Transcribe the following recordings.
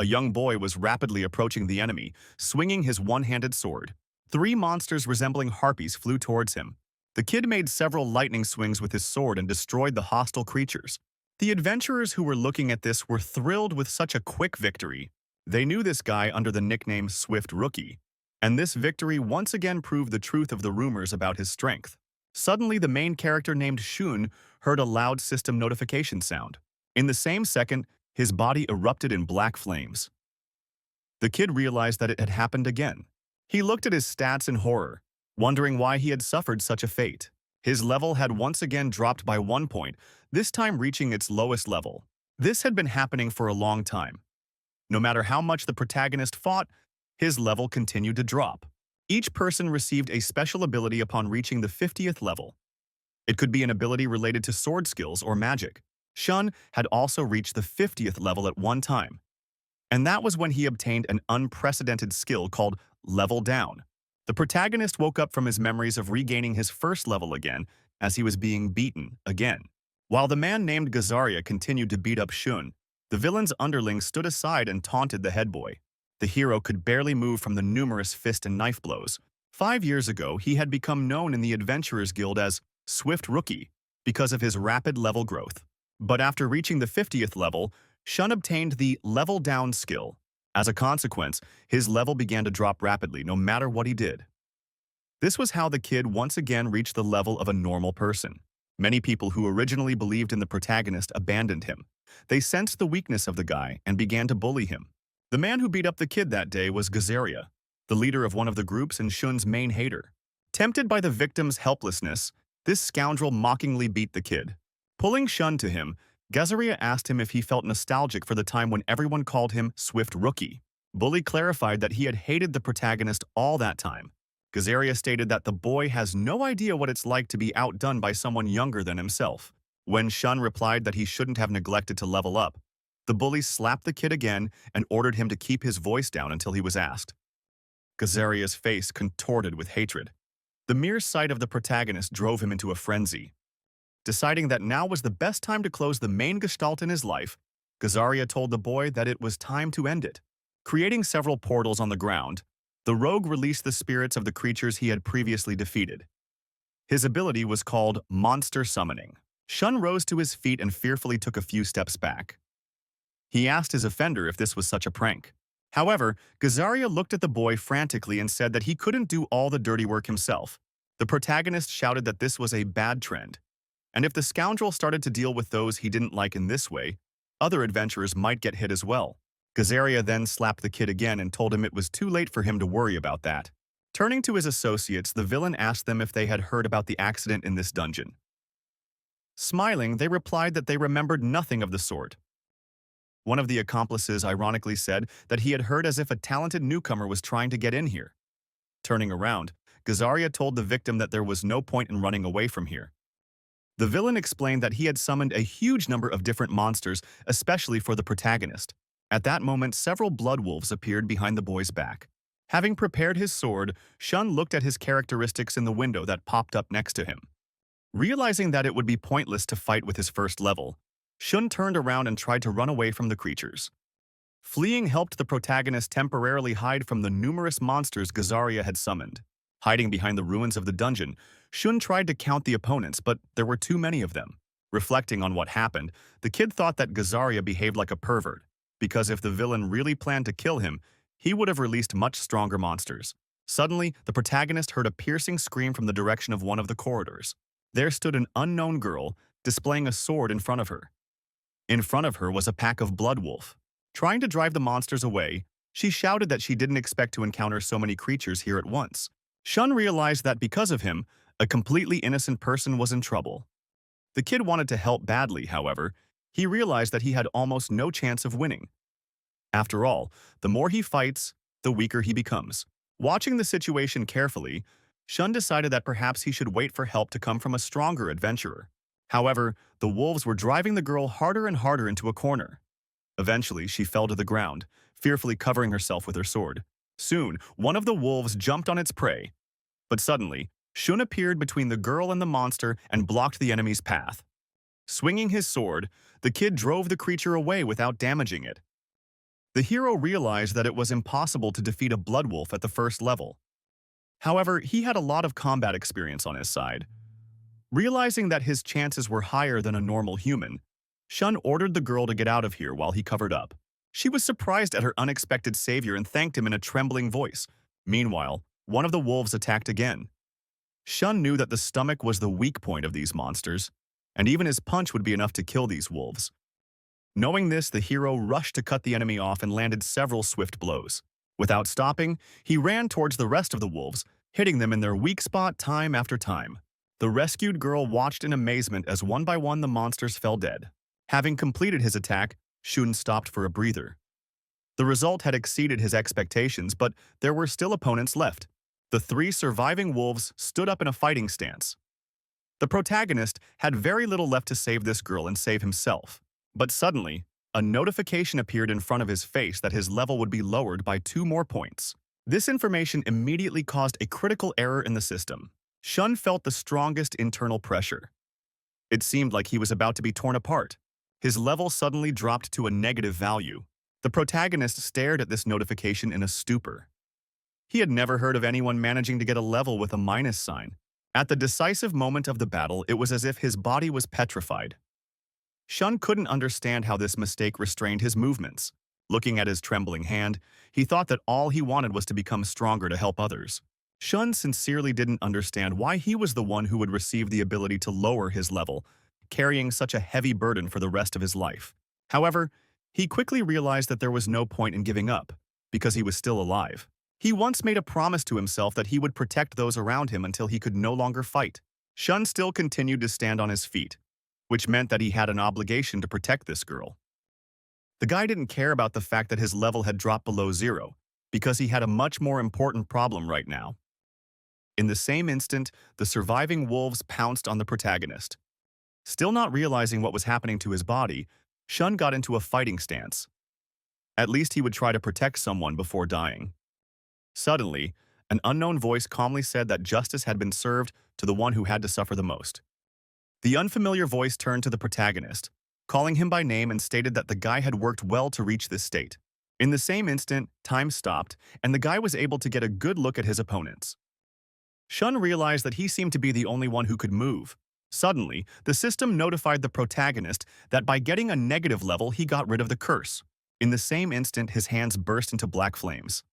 A young boy was rapidly approaching the enemy, swinging his one-handed sword. Three monsters resembling harpies flew towards him. The kid made several lightning swings with his sword and destroyed the hostile creatures. The adventurers who were looking at this were thrilled with such a quick victory. They knew this guy under the nickname Swift Rookie, and this victory once again proved the truth of the rumors about his strength. Suddenly, the main character named Shun heard a loud system notification sound. In the same second, his body erupted in black flames. The kid realized that it had happened again. He looked at his stats in horror, wondering why he had suffered such a fate. His level had once again dropped by 1 point, this time reaching its lowest level. This had been happening for a long time. No matter how much the protagonist fought, his level continued to drop. Each person received a special ability upon reaching the 50th level. It could be an ability related to sword skills or magic. Shun had also reached the 50th level at one time, and that was when he obtained an unprecedented skill called Level Down. The protagonist woke up from his memories of regaining his first level again as he was being beaten again. While the man named Gazaria continued to beat up Shun, the villain's underlings stood aside and taunted the head boy. The hero could barely move from the numerous fist and knife blows. 5 years ago, he had become known in the Adventurers Guild as Swift Rookie because of his rapid level growth. But after reaching the 50th level, Shun obtained the Level Down skill. As a consequence, his level began to drop rapidly no matter what he did. This was how the kid once again reached the level of a normal person. Many people who originally believed in the protagonist abandoned him. They sensed the weakness of the guy and began to bully him. The man who beat up the kid that day was Gazaria, the leader of one of the groups and Shun's main hater. Tempted by the victim's helplessness, this scoundrel mockingly beat the kid. Pulling Shun to him, Gazaria asked him if he felt nostalgic for the time when everyone called him Swift Rookie. Bully clarified that he had hated the protagonist all that time. Gazaria stated that the boy has no idea what it's like to be outdone by someone younger than himself. When Shun replied that he shouldn't have neglected to level up, the bully slapped the kid again and ordered him to keep his voice down until he was asked. Gazaria's face contorted with hatred. The mere sight of the protagonist drove him into a frenzy. Deciding that now was the best time to close the main gestalt in his life, Gazaria told the boy that it was time to end it. Creating several portals on the ground, the rogue released the spirits of the creatures he had previously defeated. His ability was called Monster Summoning. Shun rose to his feet and fearfully took a few steps back. He asked his offender if this was such a prank. However, Gazaria looked at the boy frantically and said that he couldn't do all the dirty work himself. The protagonist shouted that this was a bad trend, and if the scoundrel started to deal with those he didn't like in this way, other adventurers might get hit as well. Gazaria then slapped the kid again and told him it was too late for him to worry about that. Turning to his associates, the villain asked them if they had heard about the accident in this dungeon. Smiling, they replied that they remembered nothing of the sort. One of the accomplices ironically said that he had heard as if a talented newcomer was trying to get in here. Turning around, Gazaria told the victim that there was no point in running away from here. The villain explained that he had summoned a huge number of different monsters, especially for the protagonist. At that moment, several blood wolves appeared behind the boy's back. Having prepared his sword, Shun looked at his characteristics in the window that popped up next to him. Realizing that it would be pointless to fight with his first level, Shun turned around and tried to run away from the creatures. Fleeing helped the protagonist temporarily hide from the numerous monsters Gazaria had summoned. Hiding behind the ruins of the dungeon, Shun tried to count the opponents, but there were too many of them. Reflecting on what happened, the kid thought that Gazaria behaved like a pervert, because if the villain really planned to kill him, he would have released much stronger monsters. Suddenly, the protagonist heard a piercing scream from the direction of one of the corridors. There stood an unknown girl, displaying a sword in front of her. In front of her was a pack of blood wolf. Trying to drive the monsters away, she shouted that she didn't expect to encounter so many creatures here at once. Shun realized that because of him, a completely innocent person was in trouble. The kid wanted to help badly, however. He realized that he had almost no chance of winning. After all, the more he fights, the weaker he becomes. Watching the situation carefully, Shun decided that perhaps he should wait for help to come from a stronger adventurer. However, the wolves were driving the girl harder and harder into a corner. Eventually, she fell to the ground, fearfully covering herself with her sword. Soon, one of the wolves jumped on its prey. But suddenly, Shun appeared between the girl and the monster and blocked the enemy's path. Swinging his sword, the kid drove the creature away without damaging it. The hero realized that it was impossible to defeat a blood wolf at the first level. However, he had a lot of combat experience on his side. Realizing that his chances were higher than a normal human, Shun ordered the girl to get out of here while he covered up. She was surprised at her unexpected savior and thanked him in a trembling voice. Meanwhile, one of the wolves attacked again. Shun knew that the stomach was the weak point of these monsters, and even his punch would be enough to kill these wolves. Knowing this, the hero rushed to cut the enemy off and landed several swift blows. Without stopping, he ran towards the rest of the wolves, hitting them in their weak spot time after time. The rescued girl watched in amazement as one by one the monsters fell dead. Having completed his attack, Shun stopped for a breather. The result had exceeded his expectations, but there were still opponents left. The 3 surviving wolves stood up in a fighting stance. The protagonist had very little left to save this girl and save himself. But suddenly, a notification appeared in front of his face that his level would be lowered by 2 more points. This information immediately caused a critical error in the system. Shun felt the strongest internal pressure. It seemed like he was about to be torn apart. His level suddenly dropped to a negative value. The protagonist stared at this notification in a stupor. He had never heard of anyone managing to get a level with a minus sign. At the decisive moment of the battle, it was as if his body was petrified. Shun couldn't understand how this mistake restrained his movements. Looking at his trembling hand, he thought that all he wanted was to become stronger to help others. Shun sincerely didn't understand why he was the one who would receive the ability to lower his level, carrying such a heavy burden for the rest of his life. However, he quickly realized that there was no point in giving up, because he was still alive. He once made a promise to himself that he would protect those around him until he could no longer fight. Shun still continued to stand on his feet, which meant that he had an obligation to protect this girl. The guy didn't care about the fact that his level had dropped below 0, because he had a much more important problem right now. In the same instant, the surviving wolves pounced on the protagonist. Still not realizing what was happening to his body, Shun got into a fighting stance. At least he would try to protect someone before dying. Suddenly, an unknown voice calmly said that justice had been served to the one who had to suffer the most. The unfamiliar voice turned to the protagonist, calling him by name, and stated that the guy had worked well to reach this state. In the same instant, time stopped, and the guy was able to get a good look at his opponents. Shun realized that he seemed to be the only one who could move. Suddenly, the system notified the protagonist that by getting a negative level, he got rid of the curse. In the same instant, his hands burst into black flames.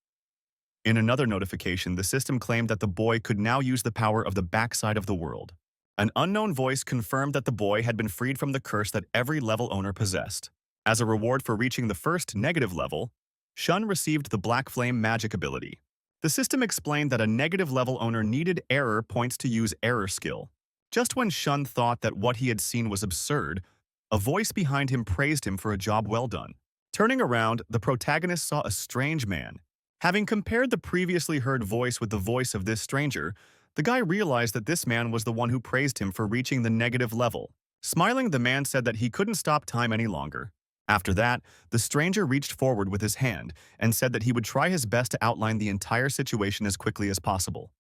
In another notification, the system claimed that the boy could now use the power of the backside of the world. An unknown voice confirmed that the boy had been freed from the curse that every level owner possessed. As a reward for reaching the first negative level, Shun received the Black Flame magic ability. The system explained that a negative level owner needed error points to use error skill. Just when Shun thought that what he had seen was absurd, a voice behind him praised him for a job well done. Turning around, the protagonist saw a strange man. Having compared the previously heard voice with the voice of this stranger, the guy realized that this man was the one who praised him for reaching the negative level. Smiling, the man said that he couldn't stop time any longer. After that, the stranger reached forward with his hand and said that he would try his best to outline the entire situation as quickly as possible.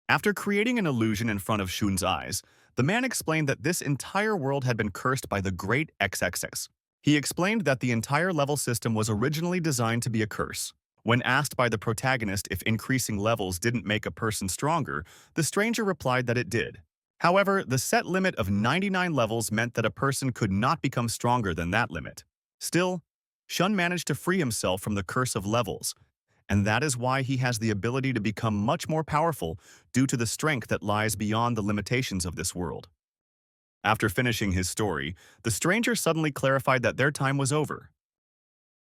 After creating an illusion in front of Shun's eyes, the man explained that this entire world had been cursed by the Great XXX. He explained that the entire level system was originally designed to be a curse. When asked by the protagonist if increasing levels didn't make a person stronger, the stranger replied that it did. However, the set limit of 99 levels meant that a person could not become stronger than that limit. Still, Shun managed to free himself from the curse of levels, and that is why he has the ability to become much more powerful due to the strength that lies beyond the limitations of this world. After finishing his story, the stranger suddenly clarified that their time was over.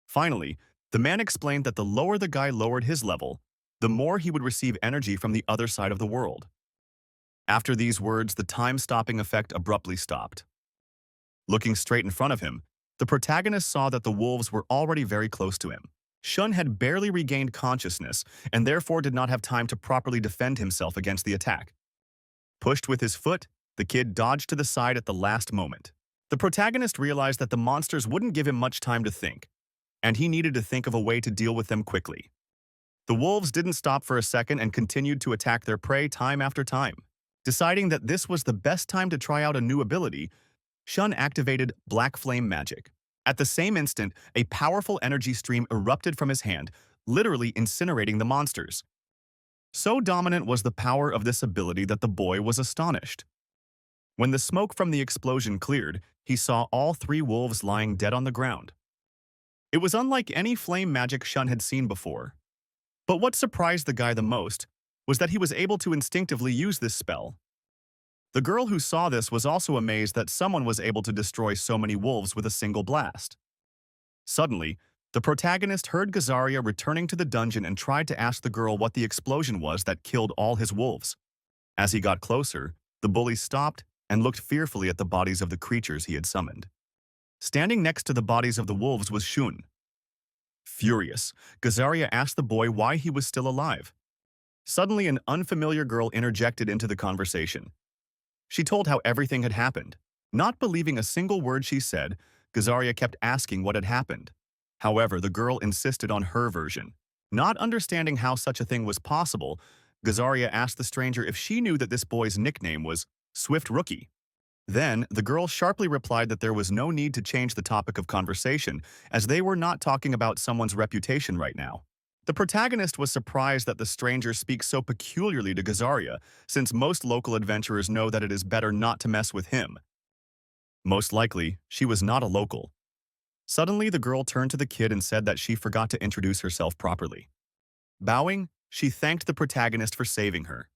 Finally, the man explained that the lower the guy lowered his level, the more he would receive energy from the other side of the world. After these words, the time-stopping effect abruptly stopped. Looking straight in front of him, the protagonist saw that the wolves were already very close to him. Shun had barely regained consciousness and therefore did not have time to properly defend himself against the attack. Pushed with his foot, the kid dodged to the side at the last moment. The protagonist realized that the monsters wouldn't give him much time to think, and he needed to think of a way to deal with them quickly. The wolves didn't stop for a second and continued to attack their prey time after time. Deciding that this was the best time to try out a new ability, Shun activated Black Flame Magic. At the same instant, a powerful energy stream erupted from his hand, literally incinerating the monsters. So dominant was the power of this ability that the boy was astonished. When the smoke from the explosion cleared, he saw all three wolves lying dead on the ground. It was unlike any flame magic Shun had seen before. But what surprised the guy the most was that he was able to instinctively use this spell. The girl who saw this was also amazed that someone was able to destroy so many wolves with a single blast. Suddenly, the protagonist heard Gazaria returning to the dungeon and tried to ask the girl what the explosion was that killed all his wolves. As he got closer, the bully stopped and looked fearfully at the bodies of the creatures he had summoned. Standing next to the bodies of the wolves was Shun. Furious, Gazaria asked the boy why he was still alive. Suddenly, an unfamiliar girl interjected into the conversation. She told how everything had happened. Not believing a single word she said, Gazaria kept asking what had happened. However, the girl insisted on her version. Not understanding how such a thing was possible, Gazaria asked the stranger if she knew that this boy's nickname was Swift Rookie. Then, the girl sharply replied that there was no need to change the topic of conversation, as they were not talking about someone's reputation right now. The protagonist was surprised that the stranger speaks so peculiarly to Gazaria, since most local adventurers know that it is better not to mess with him. Most likely, she was not a local. Suddenly, the girl turned to the kid and said that she forgot to introduce herself properly. Bowing, she thanked the protagonist for saving her.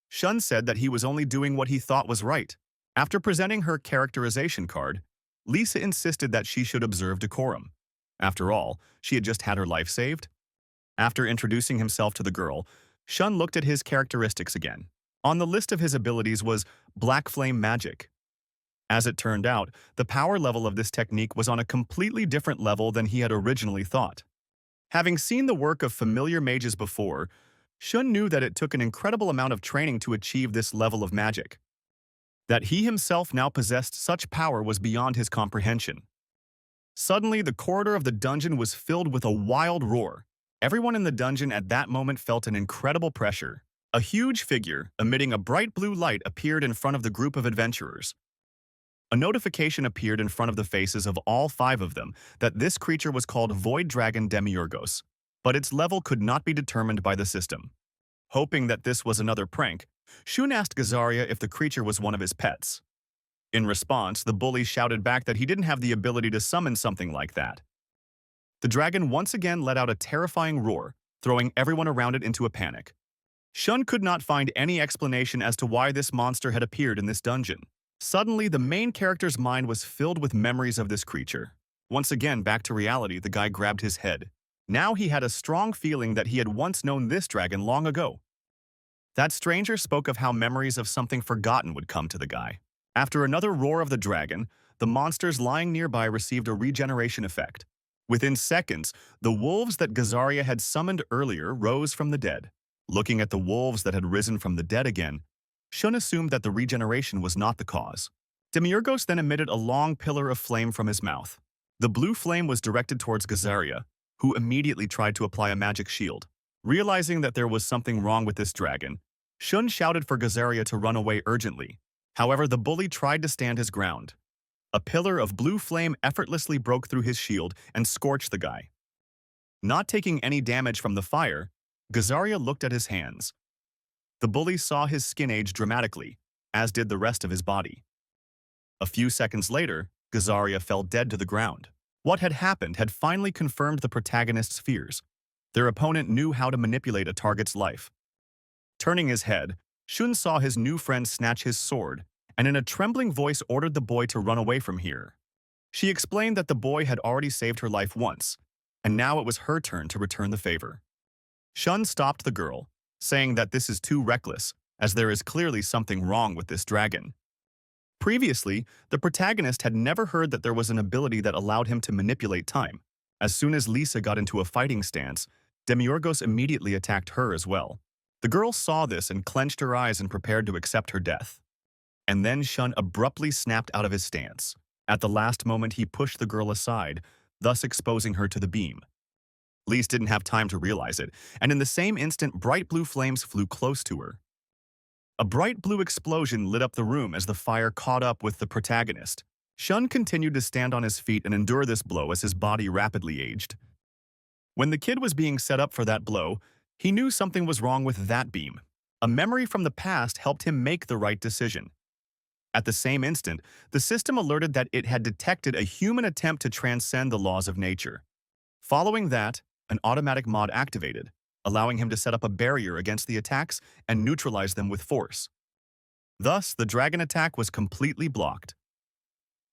Shun said that he was only doing what he thought was right. After presenting her characterization card, Lisa insisted that she should observe decorum. After all, she had just had her life saved. After introducing himself to the girl, Shun looked at his characteristics again. On the list of his abilities was Black Flame Magic. As it turned out, the power level of this technique was on a completely different level than he had originally thought. Having seen the work of familiar mages before, Shun knew that it took an incredible amount of training to achieve this level of magic. That he himself now possessed such power was beyond his comprehension. Suddenly, the corridor of the dungeon was filled with a wild roar. Everyone in the dungeon at that moment felt an incredible pressure. A huge figure, emitting a bright blue light, appeared in front of the group of adventurers. A notification appeared in front of the faces of all five of them that this creature was called Void Dragon Demiurgos, but its level could not be determined by the system. Hoping that this was another prank, Shun asked Gazaria if the creature was one of his pets. In response, the bully shouted back that he didn't have the ability to summon something like that. The dragon once again let out a terrifying roar, throwing everyone around it into a panic. Shun could not find any explanation as to why this monster had appeared in this dungeon. Suddenly, the main character's mind was filled with memories of this creature. Once again, back to reality, the guy grabbed his head. Now he had a strong feeling that he had once known this dragon long ago. That stranger spoke of how memories of something forgotten would come to the guy. After another roar of the dragon, the monsters lying nearby received a regeneration effect. Within seconds, the wolves that Gazaria had summoned earlier rose from the dead. Looking at the wolves that had risen from the dead again, Shun assumed that the regeneration was not the cause. Demiurgos then emitted a long pillar of flame from his mouth. The blue flame was directed towards Gazaria, who immediately tried to apply a magic shield. Realizing that there was something wrong with this dragon, Shun shouted for Gazaria to run away urgently. However, the bully tried to stand his ground. A pillar of blue flame effortlessly broke through his shield and scorched the guy. Not taking any damage from the fire, Gazaria looked at his hands. The bully saw his skin age dramatically, as did the rest of his body. A few seconds later, Gazaria fell dead to the ground. What had happened had finally confirmed the protagonist's fears. Their opponent knew how to manipulate a target's life. Turning his head, Shun saw his new friend snatch his sword, and in a trembling voice ordered the boy to run away from here. She explained that the boy had already saved her life once, and now it was her turn to return the favor. Shun stopped the girl, saying that this is too reckless, as there is clearly something wrong with this dragon. Previously, the protagonist had never heard that there was an ability that allowed him to manipulate time. As soon as Lisa got into a fighting stance, Demiurgos immediately attacked her as well. The girl saw this and clenched her eyes and prepared to accept her death. And then Shun abruptly snapped out of his stance. At the last moment, he pushed the girl aside, thus exposing her to the beam. Lise didn't have time to realize it, and in the same instant, bright blue flames flew close to her. A bright blue explosion lit up the room as the fire caught up with the protagonist. Shun continued to stand on his feet and endure this blow as his body rapidly aged. When the kid was being set up for that blow, he knew something was wrong with that beam. A memory from the past helped him make the right decision. At the same instant, the system alerted that it had detected a human attempt to transcend the laws of nature. Following that, an automatic mod activated, allowing him to set up a barrier against the attacks and neutralize them with force. Thus, the dragon attack was completely blocked.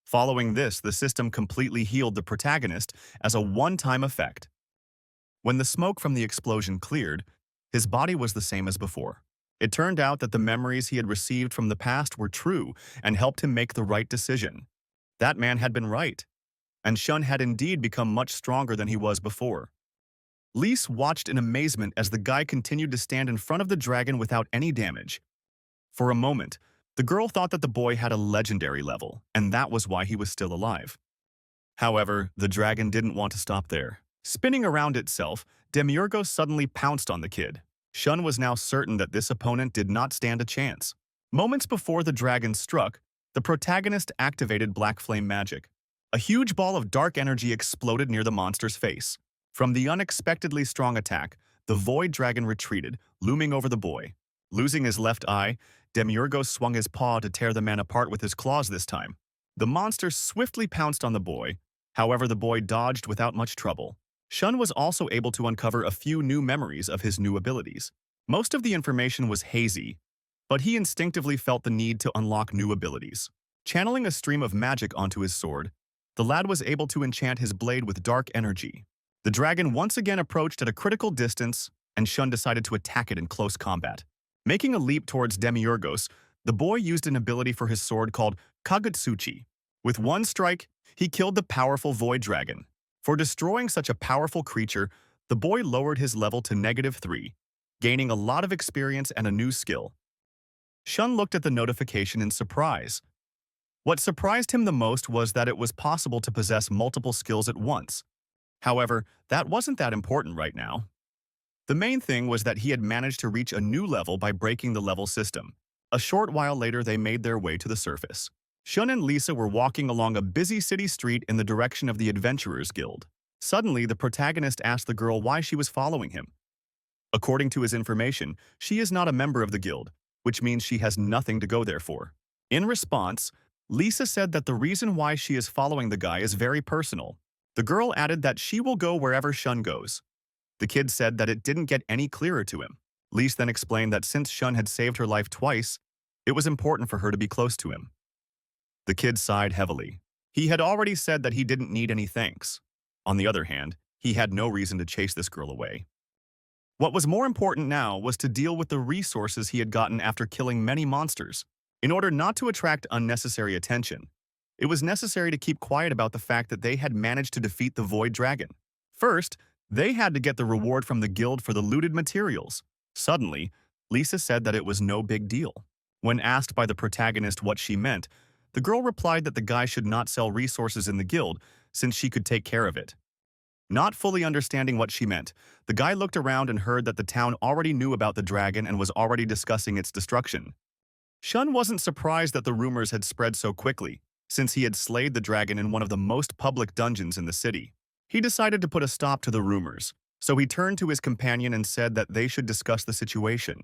Following this, the system completely healed the protagonist as a one-time effect. When the smoke from the explosion cleared, his body was the same as before. It turned out that the memories he had received from the past were true and helped him make the right decision. That man had been right, and Shun had indeed become much stronger than he was before. Lise watched in amazement as the guy continued to stand in front of the dragon without any damage. For a moment, the girl thought that the boy had a legendary level, and that was why he was still alive. However, the dragon didn't want to stop there. Spinning around itself, Demiurgos suddenly pounced on the kid. Shun was now certain that this opponent did not stand a chance. Moments before the dragon struck, the protagonist activated Black Flame magic. A huge ball of dark energy exploded near the monster's face. From the unexpectedly strong attack, the void dragon retreated, looming over the boy. Losing his left eye, Demiurgos swung his paw to tear the man apart with his claws this time. The monster swiftly pounced on the boy. However, the boy dodged without much trouble. Shun was also able to uncover a few new memories of his new abilities. Most of the information was hazy, but he instinctively felt the need to unlock new abilities. Channeling a stream of magic onto his sword, the lad was able to enchant his blade with dark energy. The dragon once again approached at a critical distance, and Shun decided to attack it in close combat. Making a leap towards Demiurgos, the boy used an ability for his sword called Kagutsuchi. With one strike, he killed the powerful void dragon. For destroying such a powerful creature, the boy lowered his level to -3, gaining a lot of experience and a new skill. Shun looked at the notification in surprise. What surprised him the most was that it was possible to possess multiple skills at once. However, that wasn't that important right now. The main thing was that he had managed to reach a new level by breaking the level system. A short while later, they made their way to the surface. Shun and Lisa were walking along a busy city street in the direction of the Adventurers Guild. Suddenly, the protagonist asked the girl why she was following him. According to his information, she is not a member of the guild, which means she has nothing to go there for. In response, Lisa said that the reason why she is following the guy is very personal. The girl added that she will go wherever Shun goes. The kid said that it didn't get any clearer to him. Lisa then explained that since Shun had saved her life twice, it was important for her to be close to him. The kid sighed heavily. He had already said that he didn't need any thanks. On the other hand, he had no reason to chase this girl away. What was more important now was to deal with the resources he had gotten after killing many monsters. In order not to attract unnecessary attention, it was necessary to keep quiet about the fact that they had managed to defeat the Void Dragon. First, they had to get the reward from the guild for the looted materials. Suddenly, Lisa said that it was no big deal. When asked by the protagonist what she meant, the girl replied that the guy should not sell resources in the guild since she could take care of it. Not fully understanding what she meant, the guy looked around and heard that the town already knew about the dragon and was already discussing its destruction. Shun wasn't surprised that the rumors had spread so quickly, since he had slayed the dragon in one of the most public dungeons in the city. He decided to put a stop to the rumors, so he turned to his companion and said that they should discuss the situation.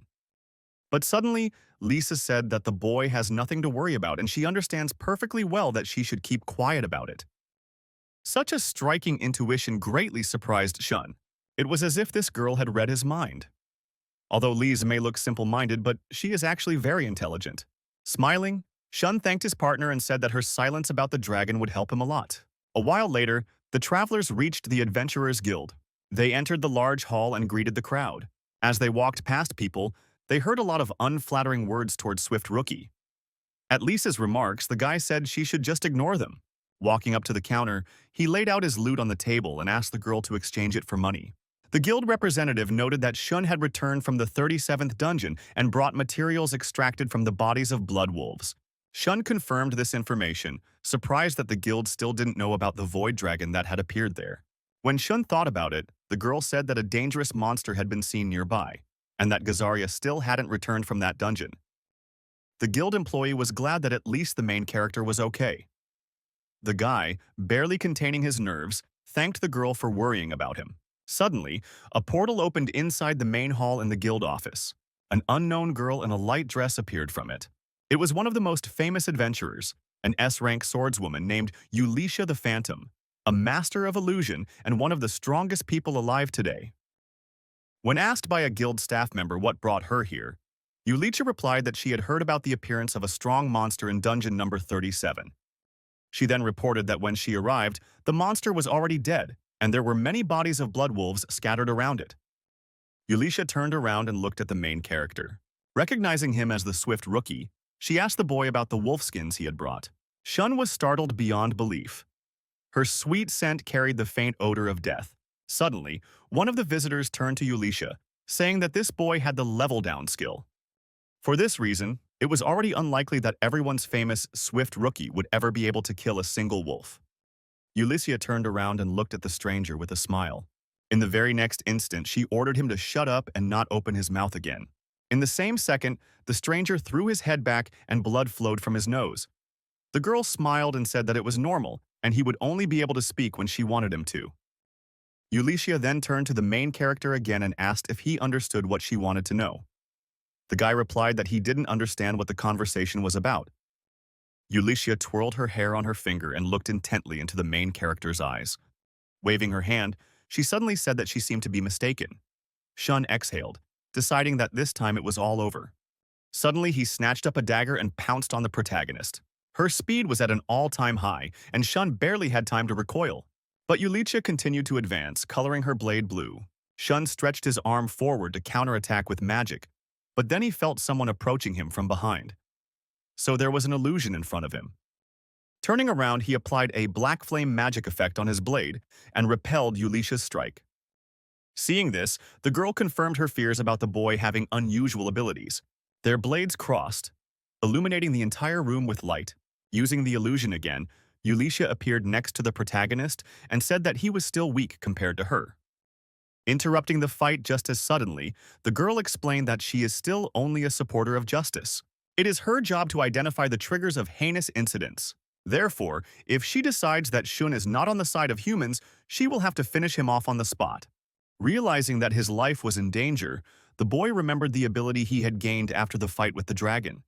But suddenly, Lisa said that the boy has nothing to worry about and she understands perfectly well that she should keep quiet about it. Such a striking intuition greatly surprised Shun. It was as if this girl had read his mind. Although Lisa may look simple-minded, but she is actually very intelligent. Smiling, Shun thanked his partner and said that her silence about the dragon would help him a lot. A while later, the travelers reached the Adventurers Guild. They entered the large hall and greeted the crowd. As they walked past people, they heard a lot of unflattering words towards Swift Rookie. At Lisa's remarks, the guy said she should just ignore them. Walking up to the counter, he laid out his loot on the table and asked the girl to exchange it for money. The guild representative noted that Shun had returned from the 37th dungeon and brought materials extracted from the bodies of blood wolves. Shun confirmed this information, surprised that the guild still didn't know about the void dragon that had appeared there. When Shun thought about it, the girl said that a dangerous monster had been seen nearby, and that Gazaria still hadn't returned from that dungeon. The guild employee was glad that at least the main character was okay. The guy, barely containing his nerves, thanked the girl for worrying about him. Suddenly, a portal opened inside the main hall in the guild office. An unknown girl in a light dress appeared from it. It was one of the most famous adventurers, an S-rank swordswoman named Eulishia the Phantom, a master of illusion and one of the strongest people alive today. When asked by a guild staff member what brought her here, Eulishia replied that she had heard about the appearance of a strong monster in dungeon number 37. She then reported that when she arrived, the monster was already dead, and there were many bodies of blood wolves scattered around it. Eulishia turned around and looked at the main character. Recognizing him as the swift rookie, she asked the boy about the wolf skins he had brought. Shun was startled beyond belief. Her sweet scent carried the faint odor of death. Suddenly, one of the visitors turned to Eulishia, saying that this boy had the level-down skill. For this reason, it was already unlikely that everyone's famous swift rookie would ever be able to kill a single wolf. Eulishia turned around and looked at the stranger with a smile. In the very next instant, she ordered him to shut up and not open his mouth again. In the same second, the stranger threw his head back and blood flowed from his nose. The girl smiled and said that it was normal, and he would only be able to speak when she wanted him to. Eulishia then turned to the main character again and asked if he understood what she wanted to know. The guy replied that he didn't understand what the conversation was about. Eulishia twirled her hair on her finger and looked intently into the main character's eyes. Waving her hand, she suddenly said that she seemed to be mistaken. Shun exhaled, deciding that this time it was all over. Suddenly, he snatched up a dagger and pounced on the protagonist. Her speed was at an all-time high, and Shun barely had time to recoil. But Eulishia continued to advance, coloring her blade blue. Shun stretched his arm forward to counterattack with magic, but then he felt someone approaching him from behind. So there was an illusion in front of him. Turning around, he applied a black flame magic effect on his blade and repelled Eulishia's strike. Seeing this, the girl confirmed her fears about the boy having unusual abilities. Their blades crossed, illuminating the entire room with light. Using the illusion again, Eulishia appeared next to the protagonist and said that he was still weak compared to her. Interrupting the fight just as suddenly, the girl explained that she is still only a supporter of justice. It is her job to identify the triggers of heinous incidents. Therefore, if she decides that Shun is not on the side of humans, she will have to finish him off on the spot. Realizing that his life was in danger, the boy remembered the ability he had gained after the fight with the dragon.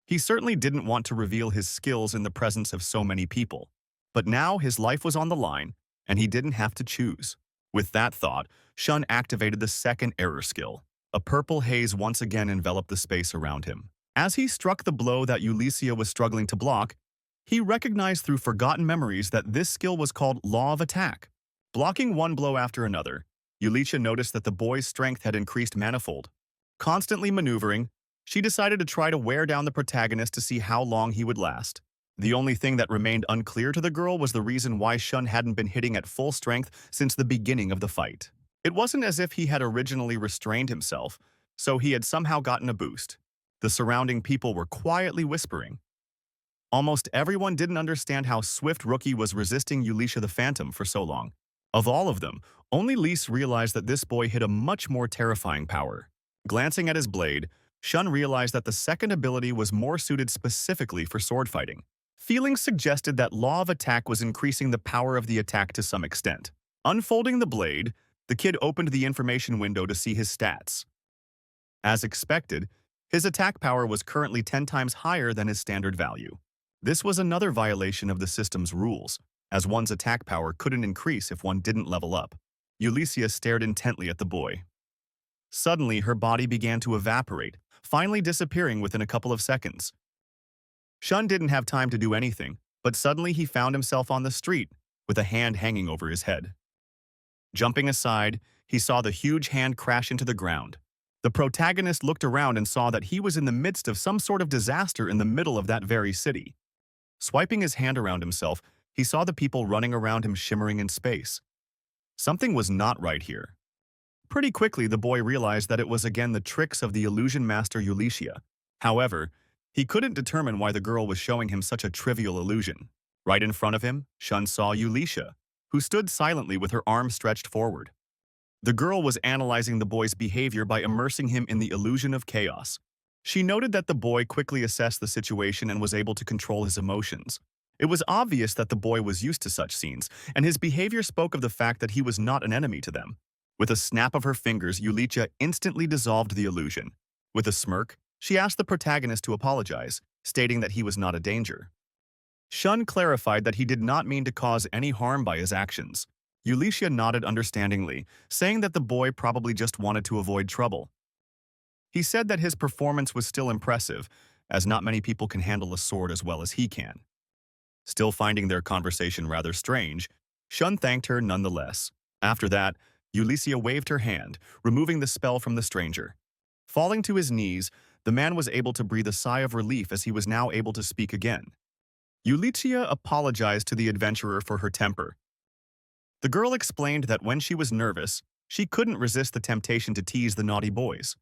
He certainly didn't want to reveal his skills in the presence of so many people. But now his life was on the line, and he didn't have to choose. With that thought, Shun activated the second error skill. A purple haze once again enveloped the space around him. As he struck the blow that Eulishia was struggling to block, he recognized through forgotten memories that this skill was called Law of Attack. Blocking one blow after another, Eulishia noticed that the boy's strength had increased manifold. Constantly maneuvering, she decided to try to wear down the protagonist to see how long he would last. The only thing that remained unclear to the girl was the reason why Shun hadn't been hitting at full strength since the beginning of the fight. It wasn't as if he had originally restrained himself, so he had somehow gotten a boost. The surrounding people were quietly whispering. Almost everyone didn't understand how Swift Rookie was resisting Eulishia the Phantom for so long. Of all of them, only Lise realized that this boy hid a much more terrifying power. Glancing at his blade, Shun realized that the second ability was more suited specifically for sword fighting. Feelings suggested that Law of Attack was increasing the power of the attack to some extent. Unfolding the blade, the kid opened the information window to see his stats. As expected, his attack power was currently 10 times higher than his standard value. This was another violation of the system's rules, as one's attack power couldn't increase if one didn't level up. Eulishia stared intently at the boy. Suddenly, her body began to evaporate, finally disappearing within a couple of seconds. Shun didn't have time to do anything, but suddenly he found himself on the street, with a hand hanging over his head. Jumping aside, he saw the huge hand crash into the ground. The protagonist looked around and saw that he was in the midst of some sort of disaster in the middle of that very city. Swiping his hand around himself, he saw the people running around him shimmering in space. Something was not right here. Pretty quickly, the boy realized that it was again the tricks of the illusion master Eulishia. However, he couldn't determine why the girl was showing him such a trivial illusion. Right in front of him, Shun saw Eulishia, who stood silently with her arms stretched forward. The girl was analyzing the boy's behavior by immersing him in the illusion of chaos. She noted that the boy quickly assessed the situation and was able to control his emotions. It was obvious that the boy was used to such scenes, and his behavior spoke of the fact that he was not an enemy to them. With a snap of her fingers, Yulicha instantly dissolved the illusion. With a smirk, she asked the protagonist to apologize, stating that he was not a danger. Shun clarified that he did not mean to cause any harm by his actions. Yulicha nodded understandingly, saying that the boy probably just wanted to avoid trouble. He said that his performance was still impressive, as not many people can handle a sword as well as he can. Still finding their conversation rather strange, Shun thanked her nonetheless. After that, Yulicha waved her hand, removing the spell from the stranger. Falling to his knees, the man was able to breathe a sigh of relief as he was now able to speak again. Yulicha apologized to the adventurer for her temper. The girl explained that when she was nervous, she couldn't resist the temptation to tease the naughty boys.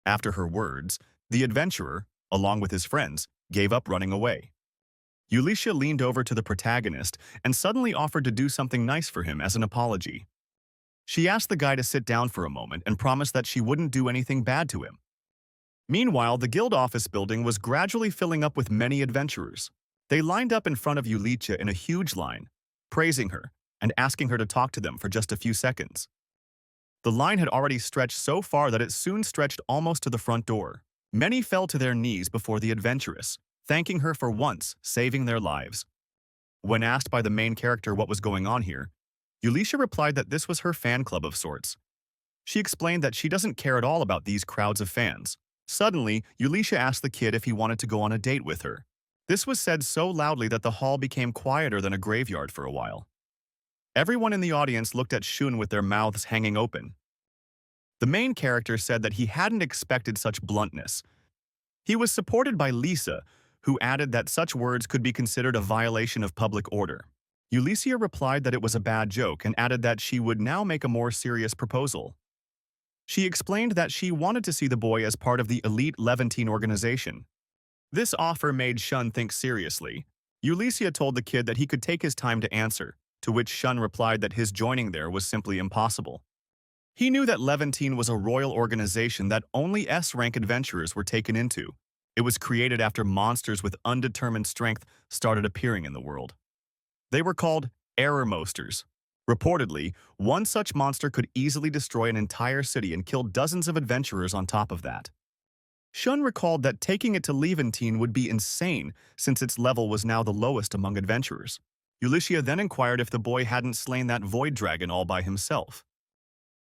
After her words, the adventurer, along with his friends, gave up running away. Yulicha leaned over to the protagonist and suddenly offered to do something nice for him as an apology. She asked the guy to sit down for a moment and promised that she wouldn't do anything bad to him. Meanwhile, the guild office building was gradually filling up with many adventurers. They lined up in front of Yulicha in a huge line, praising her and asking her to talk to them for just a few seconds. The line had already stretched so far that it soon stretched almost to the front door. Many fell to their knees before the adventuress, thanking her for once saving their lives. When asked by the main character what was going on here, Yulicha replied that this was her fan club of sorts. She explained that she doesn't care at all about these crowds of fans. Suddenly, Yulicha asked the kid if he wanted to go on a date with her. This was said so loudly that the hall became quieter than a graveyard for a while. Everyone in the audience looked at Shun with their mouths hanging open. The main character said that he hadn't expected such bluntness. He was supported by Lisa, who added that such words could be considered a violation of public order. Yulicha replied that it was a bad joke and added that she would now make a more serious proposal. She explained that she wanted to see the boy as part of the elite Levantine organization. This offer made Shun think seriously. Yulicha told the kid that he could take his time to answer, to which Shun replied that his joining there was simply impossible. He knew that Levantine was a royal organization that only S-rank adventurers were taken into. It was created after monsters with undetermined strength started appearing in the world. They were called Errormosters. Reportedly, one such monster could easily destroy an entire city and kill dozens of adventurers on top of that. Shun recalled that taking it to Levantine would be insane since its level was now the lowest among adventurers. Yulicha then inquired if the boy hadn't slain that void dragon all by himself.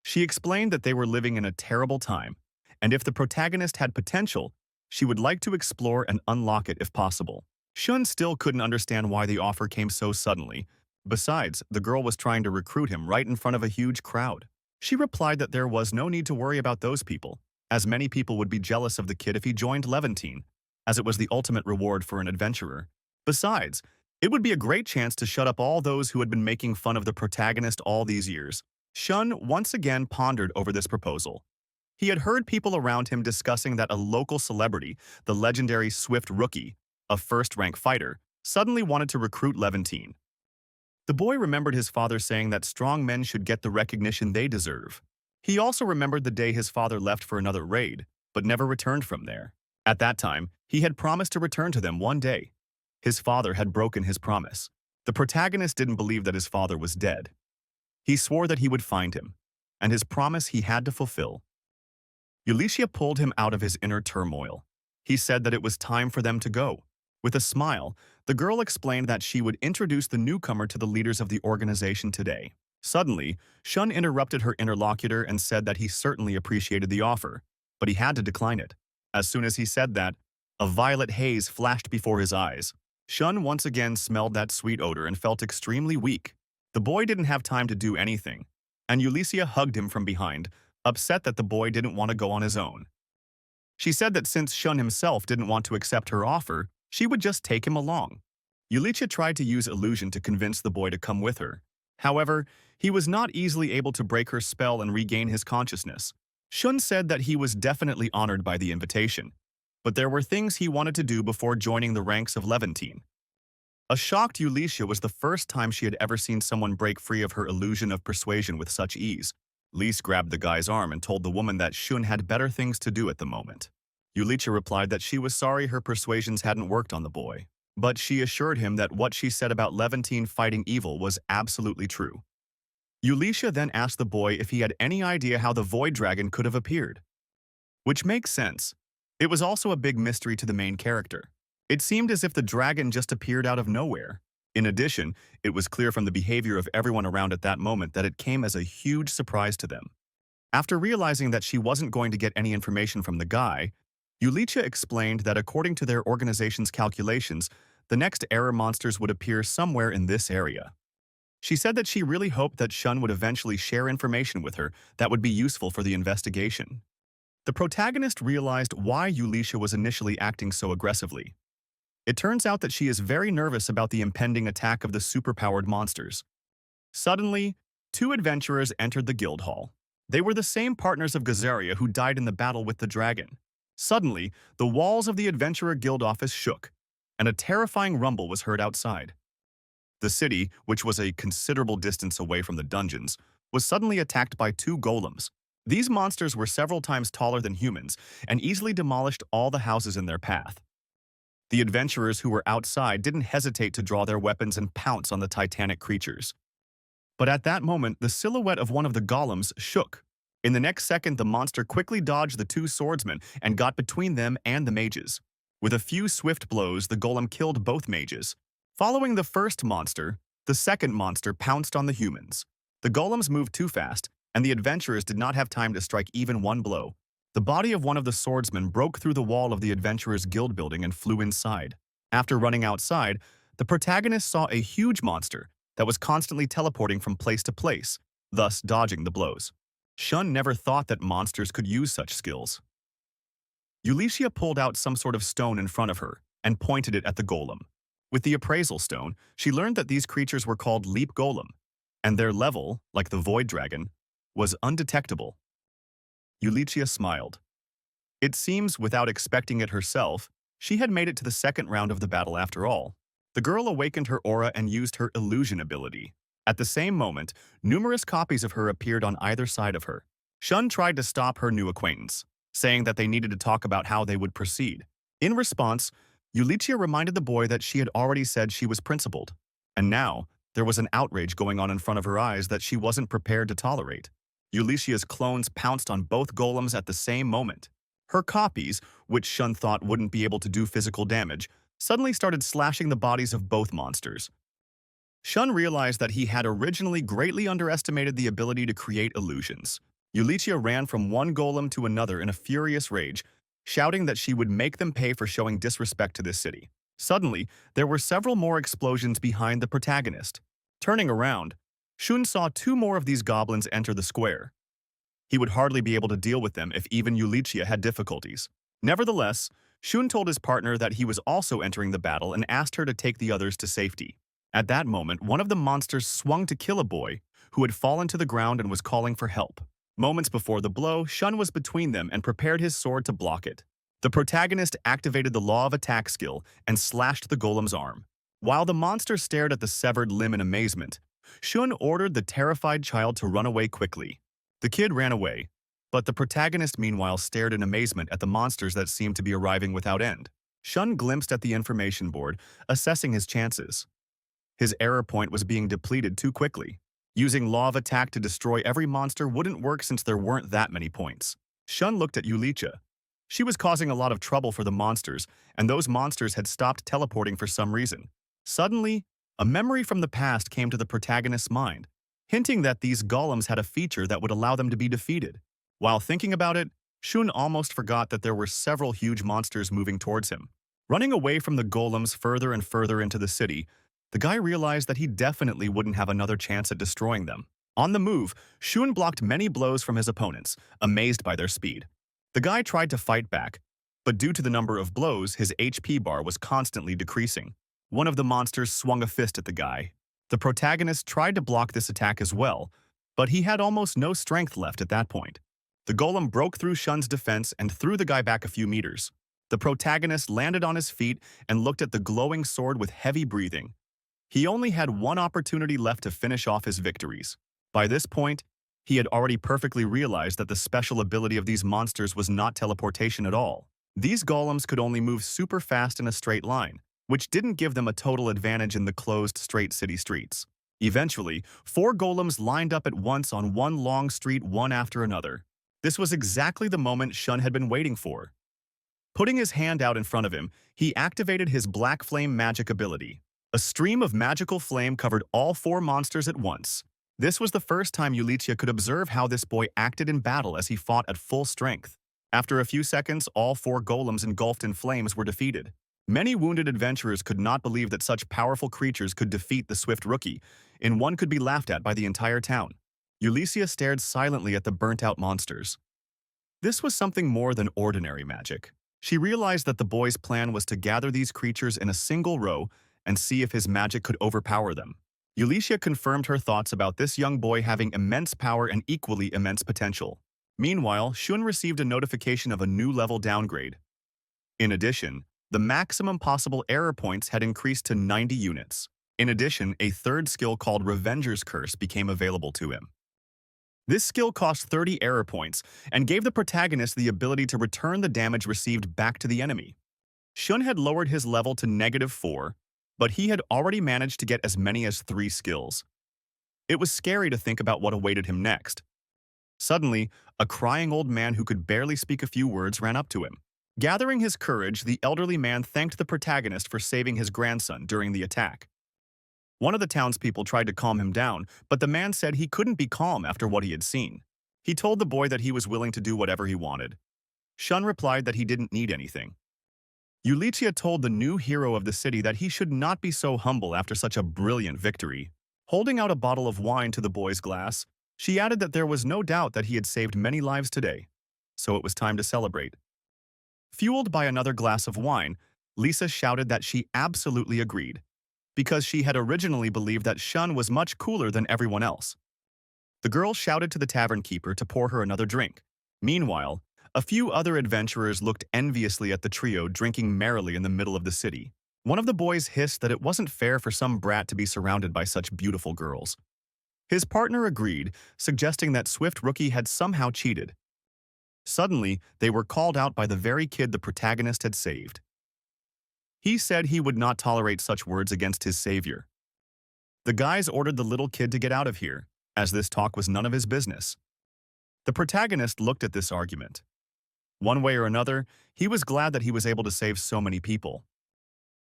She explained that they were living in a terrible time, and if the protagonist had potential, she would like to explore and unlock it if possible. Shun still couldn't understand why the offer came so suddenly. Besides, the girl was trying to recruit him right in front of a huge crowd. She replied that there was no need to worry about those people, as many people would be jealous of the kid if he joined Levantine, as it was the ultimate reward for an adventurer. Besides, it would be a great chance to shut up all those who had been making fun of the protagonist all these years. Shun once again pondered over this proposal. He had heard people around him discussing that a local celebrity, the legendary Swift Rookie, a first-rank fighter, suddenly wanted to recruit Levantine. The boy remembered his father saying that strong men should get the recognition they deserve. He also remembered the day his father left for another raid, but never returned from there. At that time, he had promised to return to them one day. His father had broken his promise. The protagonist didn't believe that his father was dead. He swore that he would find him, and his promise he had to fulfill. Yulicha pulled him out of his inner turmoil. He said that it was time for them to go. With a smile, the girl explained that she would introduce the newcomer to the leaders of the organization today. Suddenly, Shun interrupted her interlocutor and said that he certainly appreciated the offer, but he had to decline it. As soon as he said that, a violet haze flashed before his eyes. Shun once again smelled that sweet odor and felt extremely weak. The boy didn't have time to do anything, and Yulicha hugged him from behind, upset that the boy didn't want to go on his own. She said that since Shun himself didn't want to accept her offer, she would just take him along. Yulicha tried to use illusion to convince the boy to come with her. However, he was not easily able to break her spell and regain his consciousness. Shun said that he was definitely honored by the invitation, but there were things he wanted to do before joining the ranks of Levantine. A shocked Yulicha was the first time she had ever seen someone break free of her illusion of persuasion with such ease. Lise grabbed the guy's arm and told the woman that Shun had better things to do at the moment. Yulicha replied that she was sorry her persuasions hadn't worked on the boy. but she assured him that what she said about Levantine fighting evil was absolutely true. Eulishia then asked the boy if he had any idea how the void dragon could have appeared. Which makes sense. It was also a big mystery to the main character. It seemed as if the dragon just appeared out of nowhere. In addition, it was clear from the behavior of everyone around at that moment that it came as a huge surprise to them. After realizing that she wasn't going to get any information from the guy, Eulishia explained that according to their organization's calculations, the next error monsters would appear somewhere in this area. She said that she really hoped that Shun would eventually share information with her that would be useful for the investigation. The protagonist realized why Eulishia was initially acting so aggressively. It turns out that she is very nervous about the impending attack of the superpowered monsters. Suddenly, two adventurers entered the guild hall. They were the same partners of Gazaria who died in the battle with the dragon. Suddenly, the walls of the adventurer guild office shook, and a terrifying rumble was heard outside. The city, which was a considerable distance away from the dungeons, was suddenly attacked by two golems. These monsters were several times taller than humans and easily demolished all the houses in their path. The adventurers who were outside didn't hesitate to draw their weapons and pounce on the titanic creatures. But at that moment, the silhouette of one of the golems shook. In the next second, the monster quickly dodged the two swordsmen and got between them and the mages. With a few swift blows, the golem killed both mages. Following the first monster, the second monster pounced on the humans. The golems moved too fast, and the adventurers did not have time to strike even one blow. The body of one of the swordsmen broke through the wall of the adventurers' guild building and flew inside. After running outside, the protagonist saw a huge monster that was constantly teleporting from place to place, thus dodging the blows. Shun never thought that monsters could use such skills. Eulishia pulled out some sort of stone in front of her and pointed it at the golem. With the appraisal stone, she learned that these creatures were called leap golem, and their level, like the void dragon, was undetectable. Eulishia smiled. It seems, without expecting it herself, she had made it to the second round of the battle after all. The girl awakened her aura and used her illusion ability. At the same moment, numerous copies of her appeared on either side of her. Shun tried to stop her new acquaintance, saying that they needed to talk about how they would proceed. In response, Eulishia reminded the boy that she had already said she was principled, and now there was an outrage going on in front of her eyes that she wasn't prepared to tolerate. Eulishia's clones pounced on both golems at the same moment. Her copies, which Shun thought wouldn't be able to do physical damage, suddenly started slashing the bodies of both monsters. Shun realized that he had originally greatly underestimated the ability to create illusions. Eulishia ran from one golem to another in a furious rage, shouting that she would make them pay for showing disrespect to this city. Suddenly, there were several more explosions behind the protagonist. Turning around, Shun saw two more of these goblins enter the square. He would hardly be able to deal with them if even Eulishia had difficulties. Nevertheless, Shun told his partner that he was also entering the battle and asked her to take the others to safety. At that moment, one of the monsters swung to kill a boy who had fallen to the ground and was calling for help. Moments before the blow, Shun was between them and prepared his sword to block it. The protagonist activated the Law of Attack skill and slashed the golem's arm. While the monster stared at the severed limb in amazement, Shun ordered the terrified child to run away quickly. The kid ran away, but the protagonist meanwhile stared in amazement at the monsters that seemed to be arriving without end. Shun glimpsed at the information board, assessing his chances. His error point was being depleted too quickly. Using Law of Attack to destroy every monster wouldn't work since there weren't that many points. Shun looked at Eulishia. She was causing a lot of trouble for the monsters, and those monsters had stopped teleporting for some reason. Suddenly, a memory from the past came to the protagonist's mind, hinting that these golems had a feature that would allow them to be defeated. While thinking about it, Shun almost forgot that there were several huge monsters moving towards him. Running away from the golems further and further into the city, the guy realized that he definitely wouldn't have another chance at destroying them. On the move, Shun blocked many blows from his opponents, amazed by their speed. The guy tried to fight back, but due to the number of blows, his HP bar was constantly decreasing. One of the monsters swung a fist at the guy. The protagonist tried to block this attack as well, but he had almost no strength left at that point. The golem broke through Shun's defense and threw the guy back a few meters. The protagonist landed on his feet and looked at the glowing sword with heavy breathing. He only had one opportunity left to finish off his victories. By this point, he had already perfectly realized that the special ability of these monsters was not teleportation at all. These golems could only move super fast in a straight line, which didn't give them a total advantage in the closed, straight city streets. Eventually, 4 golems lined up at once on one long street, one after another. This was exactly the moment Shun had been waiting for. Putting his hand out in front of him, he activated his black flame magic ability. A stream of magical flame covered all 4 monsters at once. This was the first time Yulichia could observe how this boy acted in battle as he fought at full strength. After a few seconds, all 4 golems engulfed in flames were defeated. Many wounded adventurers could not believe that such powerful creatures could defeat the swift rookie, and one could be laughed at by the entire town. Yulichia stared silently at the burnt-out monsters. This was something more than ordinary magic. She realized that the boy's plan was to gather these creatures in a single row and see if his magic could overpower them. Yulichia confirmed her thoughts about this young boy having immense power and equally immense potential. Meanwhile, Shun received a notification of a new level downgrade. In addition, the maximum possible error points had increased to 90 units. In addition, a third skill called Revenger's Curse became available to him. This skill cost 30 error points and gave the protagonist the ability to return the damage received back to the enemy. Shun had lowered his level to -4, but he had already managed to get as many as 3 skills. It was scary to think about what awaited him next. Suddenly, a crying old man who could barely speak a few words ran up to him. Gathering his courage, the elderly man thanked the protagonist for saving his grandson during the attack. One of the townspeople tried to calm him down, but the man said he couldn't be calm after what he had seen. He told the boy that he was willing to do whatever he wanted. Shun replied that he didn't need anything. Yulichia told the new hero of the city that he should not be so humble after such a brilliant victory. Holding out a bottle of wine to the boy's glass, she added that there was no doubt that he had saved many lives today, so it was time to celebrate. Fueled by another glass of wine, Lisa shouted that she absolutely agreed, because she had originally believed that Shun was much cooler than everyone else. The girl shouted to the tavern keeper to pour her another drink. Meanwhile, a few other adventurers looked enviously at the trio drinking merrily in the middle of the city. One of the boys hissed that it wasn't fair for some brat to be surrounded by such beautiful girls. His partner agreed, suggesting that Swift Rookie had somehow cheated. Suddenly, they were called out by the very kid the protagonist had saved. He said he would not tolerate such words against his savior. The guys ordered the little kid to get out of here, as this talk was none of his business. The protagonist looked at this argument. One way or another, he was glad that he was able to save so many people.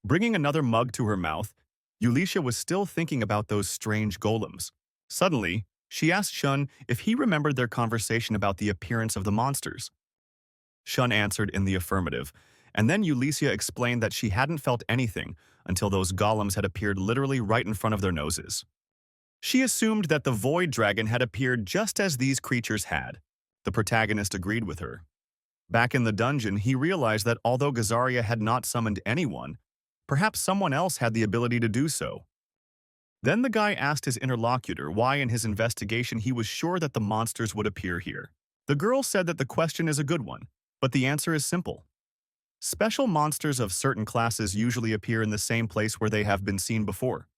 Bringing another mug to her mouth, Yulichia was still thinking about those strange golems. Suddenly, she asked Shun if he remembered their conversation about the appearance of the monsters. Shun answered in the affirmative, and then Yulichia explained that she hadn't felt anything until those golems had appeared literally right in front of their noses. She assumed that the void dragon had appeared just as these creatures had. The protagonist agreed with her. Back in the dungeon, he realized that although Gazaria had not summoned anyone, perhaps someone else had the ability to do so. Then the guy asked his interlocutor why in his investigation he was sure that the monsters would appear here. The girl said that the question is a good one, but the answer is simple. Special monsters of certain classes usually appear in the same place where they have been seen before.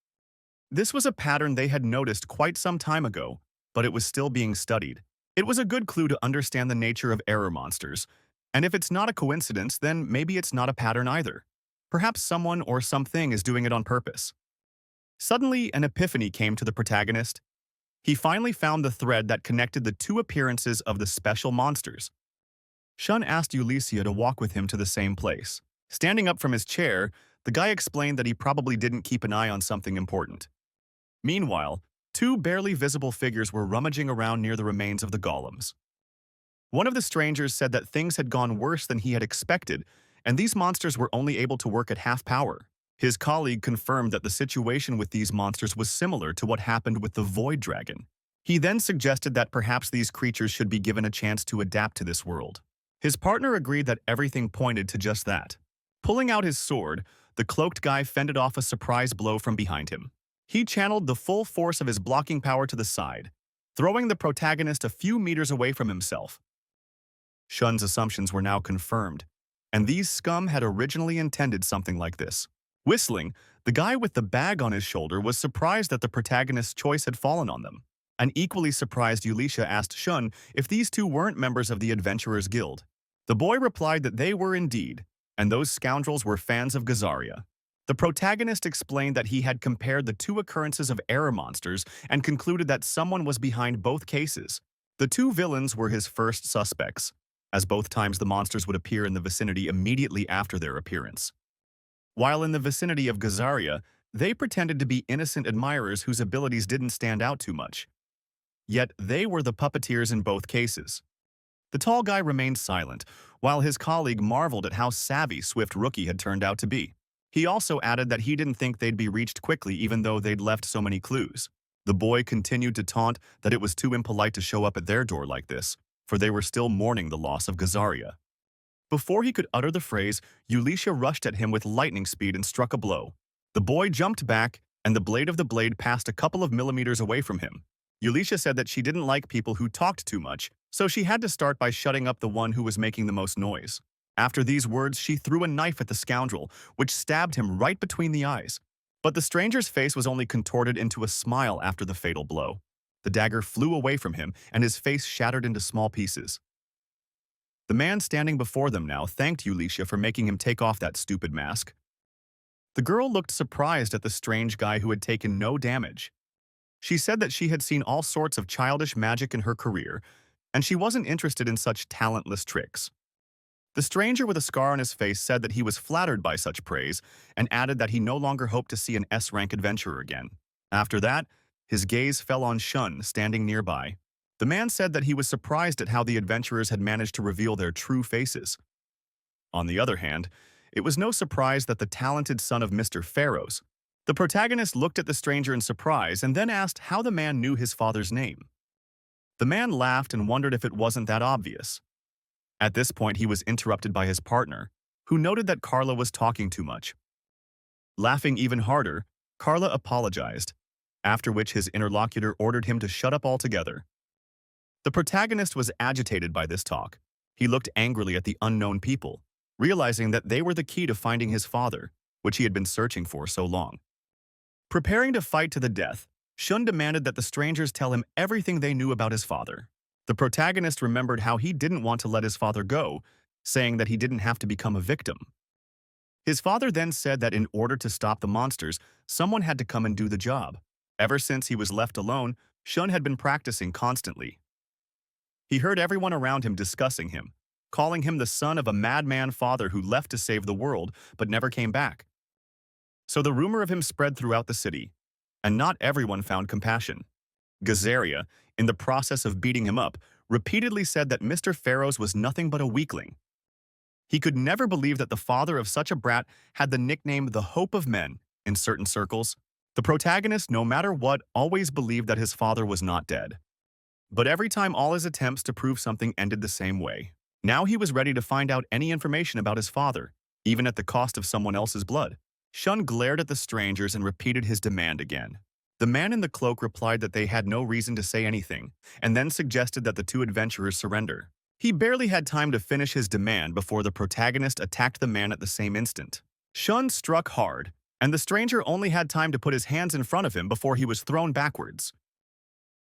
This was a pattern they had noticed quite some time ago, but it was still being studied. It was a good clue to understand the nature of error monsters, and if it's not a coincidence, then maybe it's not a pattern either. Perhaps someone or something is doing it on purpose. Suddenly, an epiphany came to the protagonist. He finally found the thread that connected the 2 appearances of the special monsters. Shun asked Yulichia to walk with him to the same place. Standing up from his chair, the guy explained that he probably didn't keep an eye on something important. Meanwhile, 2 barely visible figures were rummaging around near the remains of the golems. One of the strangers said that things had gone worse than he had expected, and these monsters were only able to work at half power. His colleague confirmed that the situation with these monsters was similar to what happened with the void dragon. He then suggested that perhaps these creatures should be given a chance to adapt to this world. His partner agreed that everything pointed to just that. Pulling out his sword, the cloaked guy fended off a surprise blow from behind him. He channeled the full force of his blocking power to the side, throwing the protagonist a few meters away from himself. Shun's assumptions were now confirmed, and these scum had originally intended something like this. Whistling, the guy with the bag on his shoulder was surprised that the protagonist's choice had fallen on them. An equally surprised Yulichia asked Shun if these 2 weren't members of the Adventurers Guild. The boy replied that they were indeed, and those scoundrels were fans of Gazaria. The protagonist explained that he had compared the two occurrences of error monsters and concluded that someone was behind both cases. The two villains were his first suspects, as both times the monsters would appear in the vicinity immediately after their appearance. While in the vicinity of Gazaria, they pretended to be innocent admirers whose abilities didn't stand out too much. Yet they were the puppeteers in both cases. The tall guy remained silent, while his colleague marveled at how savvy Swift Rookie had turned out to be. He also added that he didn't think they'd be reached quickly even though they'd left so many clues. The boy continued to taunt that it was too impolite to show up at their door like this, for they were still mourning the loss of Gazaria. Before he could utter the phrase, Elisha rushed at him with lightning speed and struck a blow. The boy jumped back, and the blade of the blade passed a couple of millimeters away from him. Elisha said that she didn't like people who talked too much, so she had to start by shutting up the one who was making the most noise. After these words, she threw a knife at the scoundrel, which stabbed him right between the eyes. But the stranger's face was only contorted into a smile after the fatal blow. The dagger flew away from him, and his face shattered into small pieces. The man standing before them now thanked Elisha for making him take off that stupid mask. The girl looked surprised at the strange guy who had taken no damage. She said that she had seen all sorts of childish magic in her career, and she wasn't interested in such talentless tricks. The stranger with a scar on his face said that he was flattered by such praise and added that he no longer hoped to see an S-rank adventurer again. After that, his gaze fell on Shun, standing nearby. The man said that he was surprised at how the adventurers had managed to reveal their true faces. On the other hand, it was no surprise that the talented son of Mr. Pharaohs. The protagonist looked at the stranger in surprise and then asked how the man knew his father's name. The man laughed and wondered if it wasn't that obvious. At this point, he was interrupted by his partner, who noted that Carla was talking too much. Laughing even harder, Carla apologized, after which his interlocutor ordered him to shut up altogether. The protagonist was agitated by this talk. He looked angrily at the unknown people, realizing that they were the key to finding his father, which he had been searching for so long. Preparing to fight to the death, Shun demanded that the strangers tell him everything they knew about his father. The protagonist remembered how he didn't want to let his father go, saying that he didn't have to become a victim. His father then said that in order to stop the monsters, someone had to come and do the job. Ever since he was left alone, Shun had been practicing constantly. He heard everyone around him discussing him, calling him the son of a madman father who left to save the world but never came back. So the rumor of him spread throughout the city, and not everyone found compassion. Gazaria, in the process of beating him up, repeatedly said that Mr. Pharaohs was nothing but a weakling. He could never believe that the father of such a brat had the nickname the Hope of Men in certain circles. The protagonist, no matter what, always believed that his father was not dead. But every time all his attempts to prove something ended the same way. Now he was ready to find out any information about his father, even at the cost of someone else's blood. Shun glared at the strangers and repeated his demand again. The man in the cloak replied that they had no reason to say anything, and then suggested that the two adventurers surrender. He barely had time to finish his demand before the protagonist attacked the man at the same instant. Shun struck hard, and the stranger only had time to put his hands in front of him before he was thrown backwards.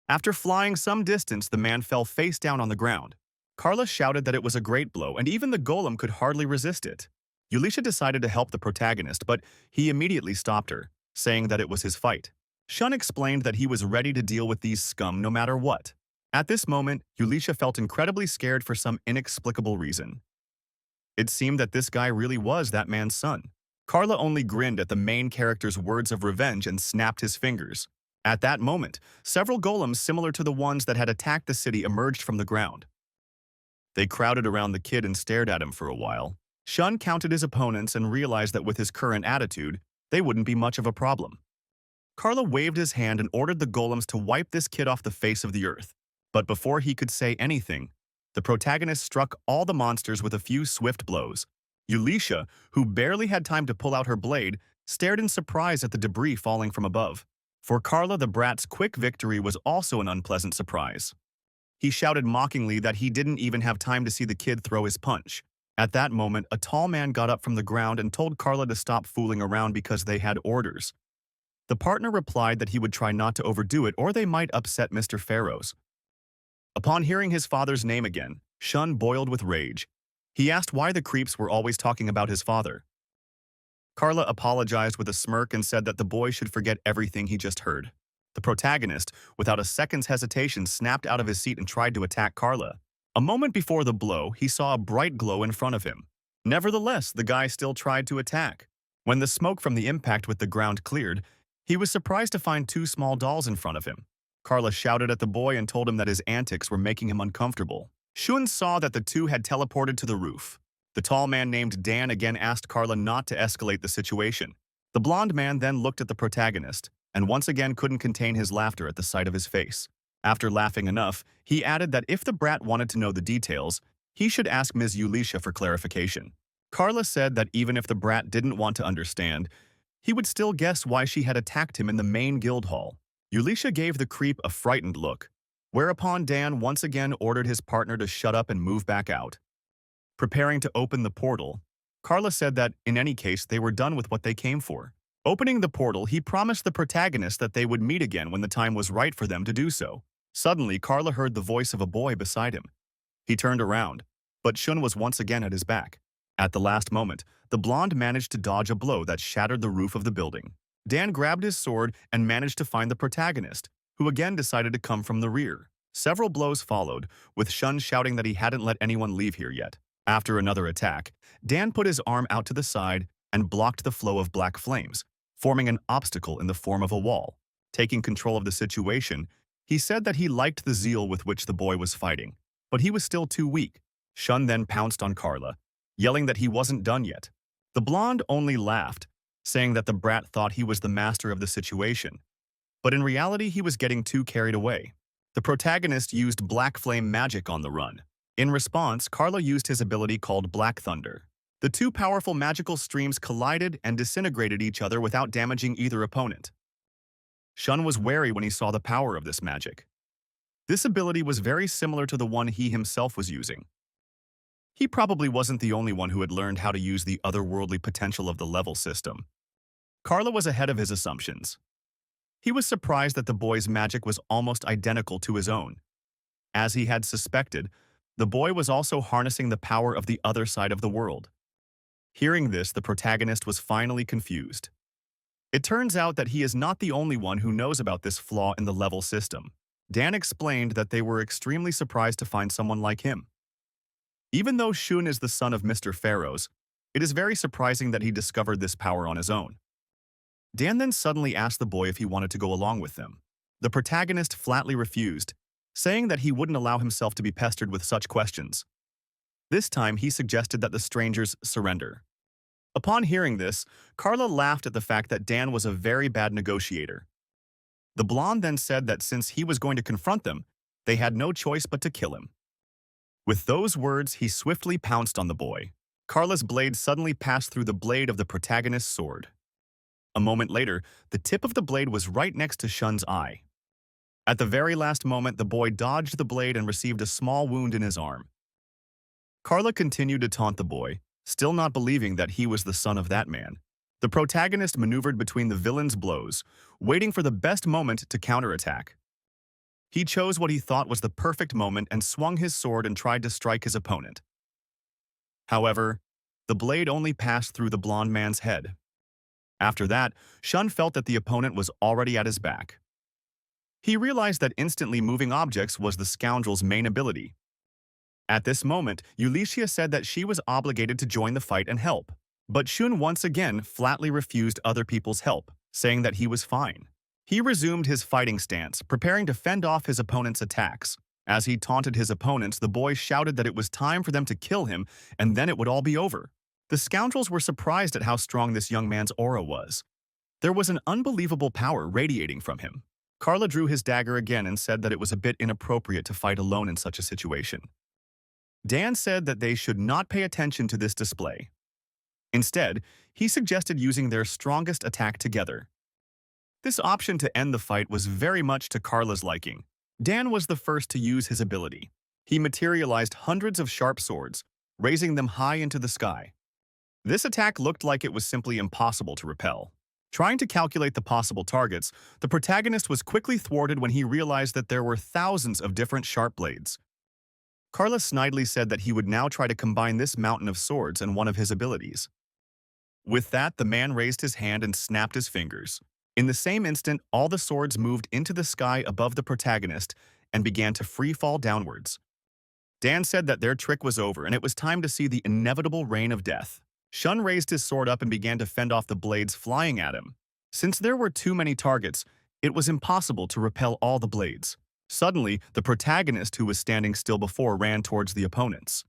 After flying some distance, the man fell face down on the ground. Carla shouted that it was a great blow, and even the golem could hardly resist it. Elisha decided to help the protagonist, but he immediately stopped her, saying that it was his fight. Shun explained that he was ready to deal with these scum no matter what. At this moment, Elisha felt incredibly scared for some inexplicable reason. It seemed that this guy really was that man's son. Carla only grinned at the main character's words of revenge and snapped his fingers. At that moment, several golems similar to the ones that had attacked the city emerged from the ground. They crowded around the kid and stared at him for a while. Shun counted his opponents and realized that with his current attitude, they wouldn't be much of a problem. Carla waved his hand and ordered the golems to wipe this kid off the face of the earth. But before he could say anything, the protagonist struck all the monsters with a few swift blows. Elisha, who barely had time to pull out her blade, stared in surprise at the debris falling from above. For Carla, the brat's quick victory was also an unpleasant surprise. He shouted mockingly that he didn't even have time to see the kid throw his punch. At that moment, a tall man got up from the ground and told Carla to stop fooling around because they had orders. The partner replied that he would try not to overdo it or they might upset Mr. Pharaohs. Upon hearing his father's name again, Shun boiled with rage. He asked why the creeps were always talking about his father. Carla apologized with a smirk and said that the boy should forget everything he just heard. The protagonist, without a second's hesitation, snapped out of his seat and tried to attack Carla. A moment before the blow, he saw a bright glow in front of him. Nevertheless, the guy still tried to attack. When the smoke from the impact with the ground cleared, he was surprised to find two small dolls in front of him. Carla shouted at the boy and told him that his antics were making him uncomfortable. Shun saw that the two had teleported to the roof. The tall man named Dan again asked Carla not to escalate the situation. The blonde man then looked at the protagonist, and once again couldn't contain his laughter at the sight of his face. After laughing enough, he added that if the brat wanted to know the details, he should ask Ms. Yulisha for clarification. Carla said that even if the brat didn't want to understand, he would still guess why she had attacked him in the main guild hall. Yulisha gave the creep a frightened look, whereupon Dan once again ordered his partner to shut up and move back out. Preparing to open the portal, Carla said that, in any case, they were done with what they came for. Opening the portal, he promised the protagonist that they would meet again when the time was right for them to do so. Suddenly, Carla heard the voice of a boy beside him. He turned around, but Shun was once again at his back. At the last moment, the blonde managed to dodge a blow that shattered the roof of the building. Dan grabbed his sword and managed to find the protagonist, who again decided to come from the rear. Several blows followed, with Shun shouting that he hadn't let anyone leave here yet. After another attack, Dan put his arm out to the side and blocked the flow of black flames, forming an obstacle in the form of a wall. Taking control of the situation, he said that he liked the zeal with which the boy was fighting, but he was still too weak. Shun then pounced on Carla, yelling that he wasn't done yet. The blonde only laughed, saying that the brat thought he was the master of the situation, but in reality he was getting too carried away. The protagonist used black flame magic on the run. In response, Carla used his ability called Black Thunder. The two powerful magical streams collided and disintegrated each other without damaging either opponent. Shun was wary when he saw the power of this magic. This ability was very similar to the one he himself was using. He probably wasn't the only one who had learned how to use the otherworldly potential of the level system. Carla was ahead of his assumptions. He was surprised that the boy's magic was almost identical to his own. As he had suspected, the boy was also harnessing the power of the other side of the world. Hearing this, the protagonist was finally confused. It turns out that he is not the only one who knows about this flaw in the level system. Dan explained that they were extremely surprised to find someone like him. Even though Shun is the son of Mr. Pharaohs, it is very surprising that he discovered this power on his own. Dan then suddenly asked the boy if he wanted to go along with them. The protagonist flatly refused, saying that he wouldn't allow himself to be pestered with such questions. This time, he suggested that the strangers surrender. Upon hearing this, Carla laughed at the fact that Dan was a very bad negotiator. The blonde then said that since he was going to confront them, they had no choice but to kill him. With those words, he swiftly pounced on the boy. Carla's blade suddenly passed through the blade of the protagonist's sword. A moment later, the tip of the blade was right next to Shun's eye. At the very last moment, the boy dodged the blade and received a small wound in his arm. Carla continued to taunt the boy, still not believing that he was the son of that man. The protagonist maneuvered between the villain's blows, waiting for the best moment to counterattack. He chose what he thought was the perfect moment and swung his sword and tried to strike his opponent. However, the blade only passed through the blonde man's head. After that, Shun felt that the opponent was already at his back. He realized that instantly moving objects was the scoundrel's main ability. At this moment, Yulisha said that she was obligated to join the fight and help. But Shun once again flatly refused other people's help, saying that he was fine. He resumed his fighting stance, preparing to fend off his opponent's attacks. As he taunted his opponents, the boy shouted that it was time for them to kill him, and then it would all be over. The scoundrels were surprised at how strong this young man's aura was. There was an unbelievable power radiating from him. Carla drew his dagger again and said that it was a bit inappropriate to fight alone in such a situation. Dan said that they should not pay attention to this display. Instead, he suggested using their strongest attack together. This option to end the fight was very much to Carla's liking. Dan was the first to use his ability. He materialized hundreds of sharp swords, raising them high into the sky. This attack looked like it was simply impossible to repel. Trying to calculate the possible targets, the protagonist was quickly thwarted when he realized that there were thousands of different sharp blades. Carla snidely said that he would now try to combine this mountain of swords in one of his abilities. With that, the man raised his hand and snapped his fingers. In the same instant, all the swords moved into the sky above the protagonist and began to free fall downwards. Dan said that their trick was over and it was time to see the inevitable rain of death. Shun raised his sword up and began to fend off the blades flying at him. Since there were too many targets, it was impossible to repel all the blades. Suddenly, the protagonist who was standing still before ran towards the opponents.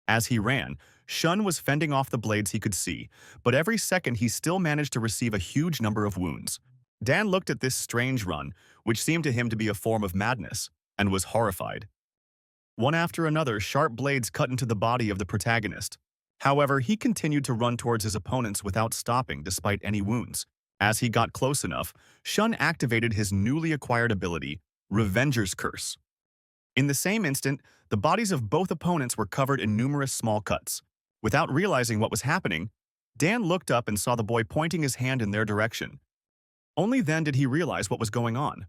As he ran, Shun was fending off the blades he could see, but every second he still managed to receive a huge number of wounds. Dan looked at this strange run, which seemed to him to be a form of madness, and was horrified. One after another, sharp blades cut into the body of the protagonist. However, he continued to run towards his opponents without stopping despite any wounds. As he got close enough, Shun activated his newly acquired ability, Revenger's Curse. In the same instant, the bodies of both opponents were covered in numerous small cuts. Without realizing what was happening, Dan looked up and saw the boy pointing his hand in their direction. Only then did he realize what was going on.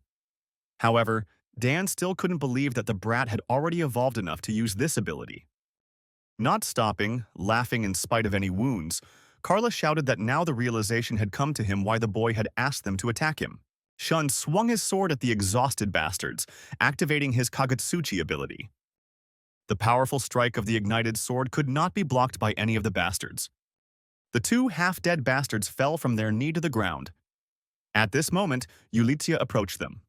However, Dan still couldn't believe that the brat had already evolved enough to use this ability. Not stopping, laughing in spite of any wounds, Carla shouted that now the realization had come to him why the boy had asked them to attack him. Shun swung his sword at the exhausted bastards, activating his Kagutsuchi ability. The powerful strike of the ignited sword could not be blocked by any of the bastards. The two half-dead bastards fell from their knee to the ground. At this moment, Yulitia approached them.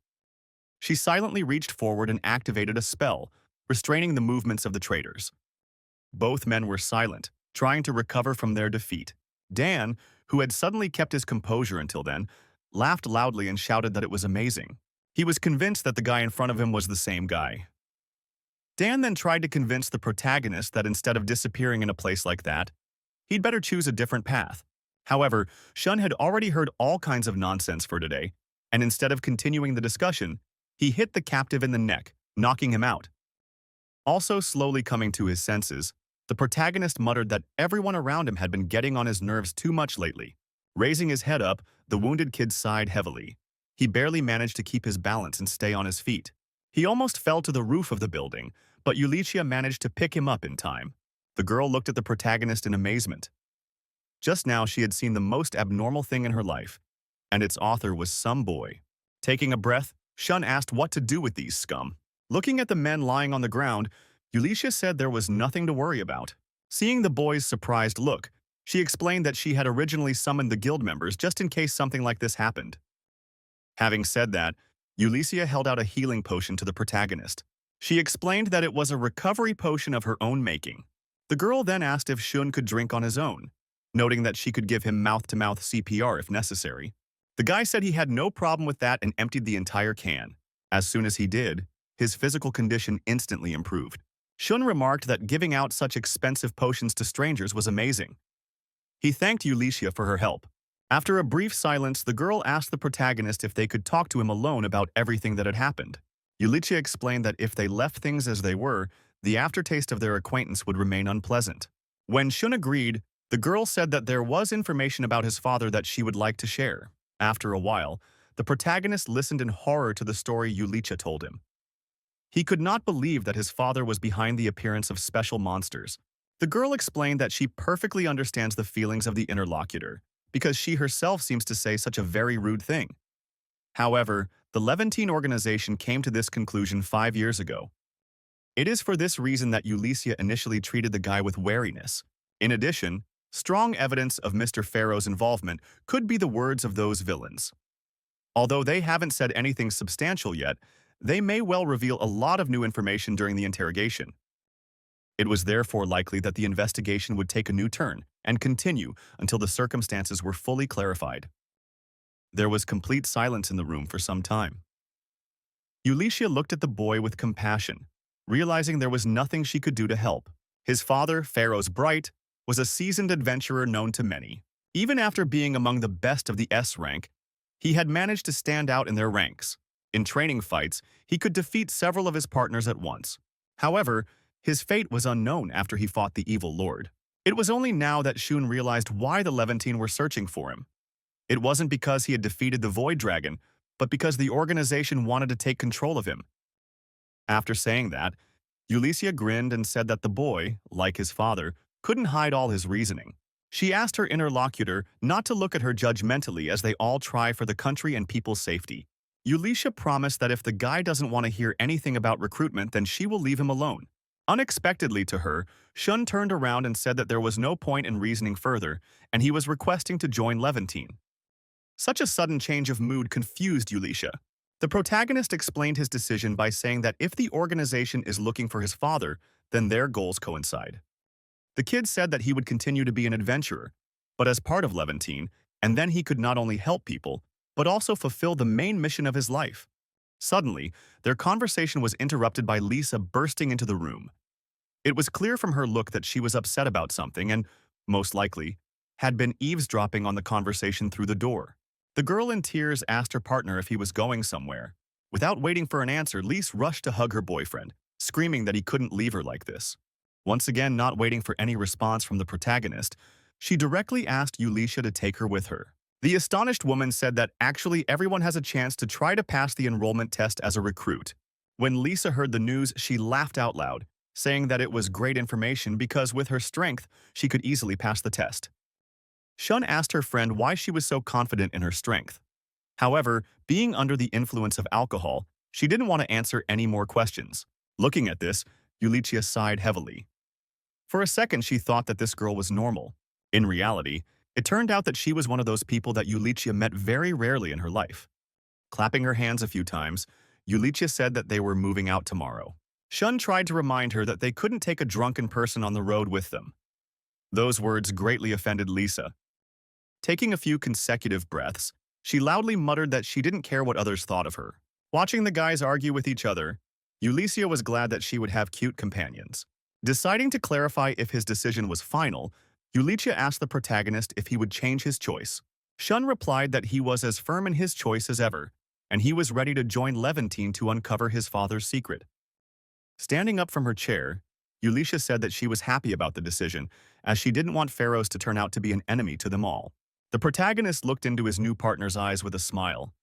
She silently reached forward and activated a spell, restraining the movements of the traitors. Both men were silent, trying to recover from their defeat. Dan, who had suddenly kept his composure until then, laughed loudly and shouted that it was amazing. He was convinced that the guy in front of him was the same guy. Dan then tried to convince the protagonist that instead of disappearing in a place like that, he'd better choose a different path. However, Shun had already heard all kinds of nonsense for today, and instead of continuing the discussion, he hit the captive in the neck, knocking him out. Also slowly coming to his senses, the protagonist muttered that everyone around him had been getting on his nerves too much lately. Raising his head up, the wounded kid sighed heavily. He barely managed to keep his balance and stay on his feet. He almost fell to the roof of the building, but Yulitia managed to pick him up in time. The girl looked at the protagonist in amazement. Just now she had seen the most abnormal thing in her life, and its author was some boy. Taking a breath, Shun asked what to do with these scum. Looking at the men lying on the ground, Yulitia said there was nothing to worry about. Seeing the boy's surprised look, she explained that she had originally summoned the guild members just in case something like this happened. Having said that, Yulitia held out a healing potion to the protagonist. She explained that it was a recovery potion of her own making. The girl then asked if Shun could drink on his own, noting that she could give him mouth-to-mouth CPR if necessary. The guy said he had no problem with that and emptied the entire can. As soon as he did, his physical condition instantly improved. Shun remarked that giving out such expensive potions to strangers was amazing. He thanked Yulitia for her help. After a brief silence, the girl asked the protagonist if they could talk to him alone about everything that had happened. Yulitia explained that if they left things as they were, the aftertaste of their acquaintance would remain unpleasant. When Shun agreed, the girl said that there was information about his father that she would like to share. After a while, the protagonist listened in horror to the story Yulitia told him. He could not believe that his father was behind the appearance of special monsters. The girl explained that she perfectly understands the feelings of the interlocutor, because she herself seems to say such a very rude thing. However, the Levantine organization came to this conclusion 5 years ago. It is for this reason that Yulitia initially treated the guy with wariness. In addition, strong evidence of Mr. Pharaoh's involvement could be the words of those villains. Although they haven't said anything substantial yet, they may well reveal a lot of new information during the interrogation. It was therefore likely that the investigation would take a new turn and continue until the circumstances were fully clarified. There was complete silence in the room for some time. Yulitia looked at the boy with compassion, realizing there was nothing she could do to help. His father, Pharaoh's Bright, was a seasoned adventurer known to many. Even after being among the best of the S rank, he had managed to stand out in their ranks. In training fights, he could defeat several of his partners at once. However, his fate was unknown after he fought the evil lord. It was only now that Shun realized why the Levantine were searching for him. It wasn't because he had defeated the Void Dragon, but because the organization wanted to take control of him. After saying that, Yulitia grinned and said that the boy, like his father, couldn't hide all his reasoning. She asked her interlocutor not to look at her judgmentally as they all try for the country and people's safety. Yulisha promised that if the guy doesn't want to hear anything about recruitment, then she will leave him alone. Unexpectedly to her, Shun turned around and said that there was no point in reasoning further, and he was requesting to join Levantine. Such a sudden change of mood confused Yulisha. The protagonist explained his decision by saying that if the organization is looking for his father, then their goals coincide. The kid said that he would continue to be an adventurer, but as part of Levantine, and then he could not only help people, but also fulfill the main mission of his life. Suddenly, their conversation was interrupted by Lisa bursting into the room. It was clear from her look that she was upset about something and, most likely, had been eavesdropping on the conversation through the door. The girl in tears asked her partner if he was going somewhere. Without waiting for an answer, Lise rushed to hug her boyfriend, screaming that he couldn't leave her like this. Once again, not waiting for any response from the protagonist, she directly asked Yulisha to take her with her. The astonished woman said that actually everyone has a chance to try to pass the enrollment test as a recruit. When Lisa heard the news, she laughed out loud, saying that it was great information because with her strength, she could easily pass the test. Shun asked her friend why she was so confident in her strength. However, being under the influence of alcohol, she didn't want to answer any more questions. Looking at this, Yulicha sighed heavily. For a second, she thought that this girl was normal. In reality, it turned out that she was one of those people that Yulicha met very rarely in her life. Clapping her hands a few times, Yulicha said that they were moving out tomorrow. Shun tried to remind her that they couldn't take a drunken person on the road with them. Those words greatly offended Lisa. Taking a few consecutive breaths, she loudly muttered that she didn't care what others thought of her. Watching the guys argue with each other, Yulicha was glad that she would have cute companions. Deciding to clarify if his decision was final, Yulicha asked the protagonist if he would change his choice. Shun replied that he was as firm in his choice as ever, and he was ready to join Levantine to uncover his father's secret. Standing up from her chair, Yulicha said that she was happy about the decision, as she didn't want Pharaohs to turn out to be an enemy to them all. The protagonist looked into his new partner's eyes with a smile.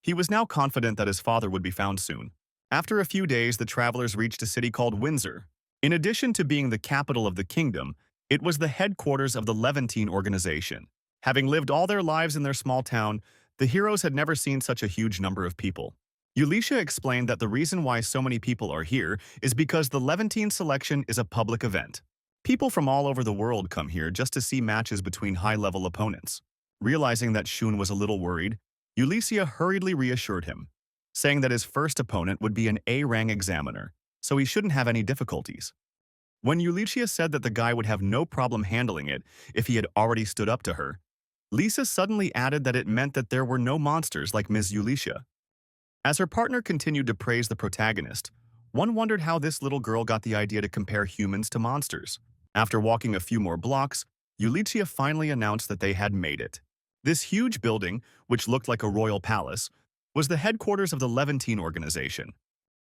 He was now confident that his father would be found soon. After a few days, the travelers reached a city called Windsor. In addition to being the capital of the kingdom, it was the headquarters of the Levantine organization. Having lived all their lives in their small town, the heroes had never seen such a huge number of people. Yulicha explained that the reason why so many people are here is because the Levantine selection is a public event. People from all over the world come here just to see matches between high-level opponents. Realizing that Shun was a little worried, Yulicha hurriedly reassured him, saying that his first opponent would be an A-rank examiner, so he shouldn't have any difficulties. When Yulicha said that the guy would have no problem handling it if he had already stood up to her, Lisa suddenly added that it meant that there were no monsters like Ms. Yulicha. As her partner continued to praise the protagonist, one wondered how this little girl got the idea to compare humans to monsters. After walking a few more blocks, Yulicha finally announced that they had made it. This huge building, which looked like a royal palace, was the headquarters of the Levantine organization.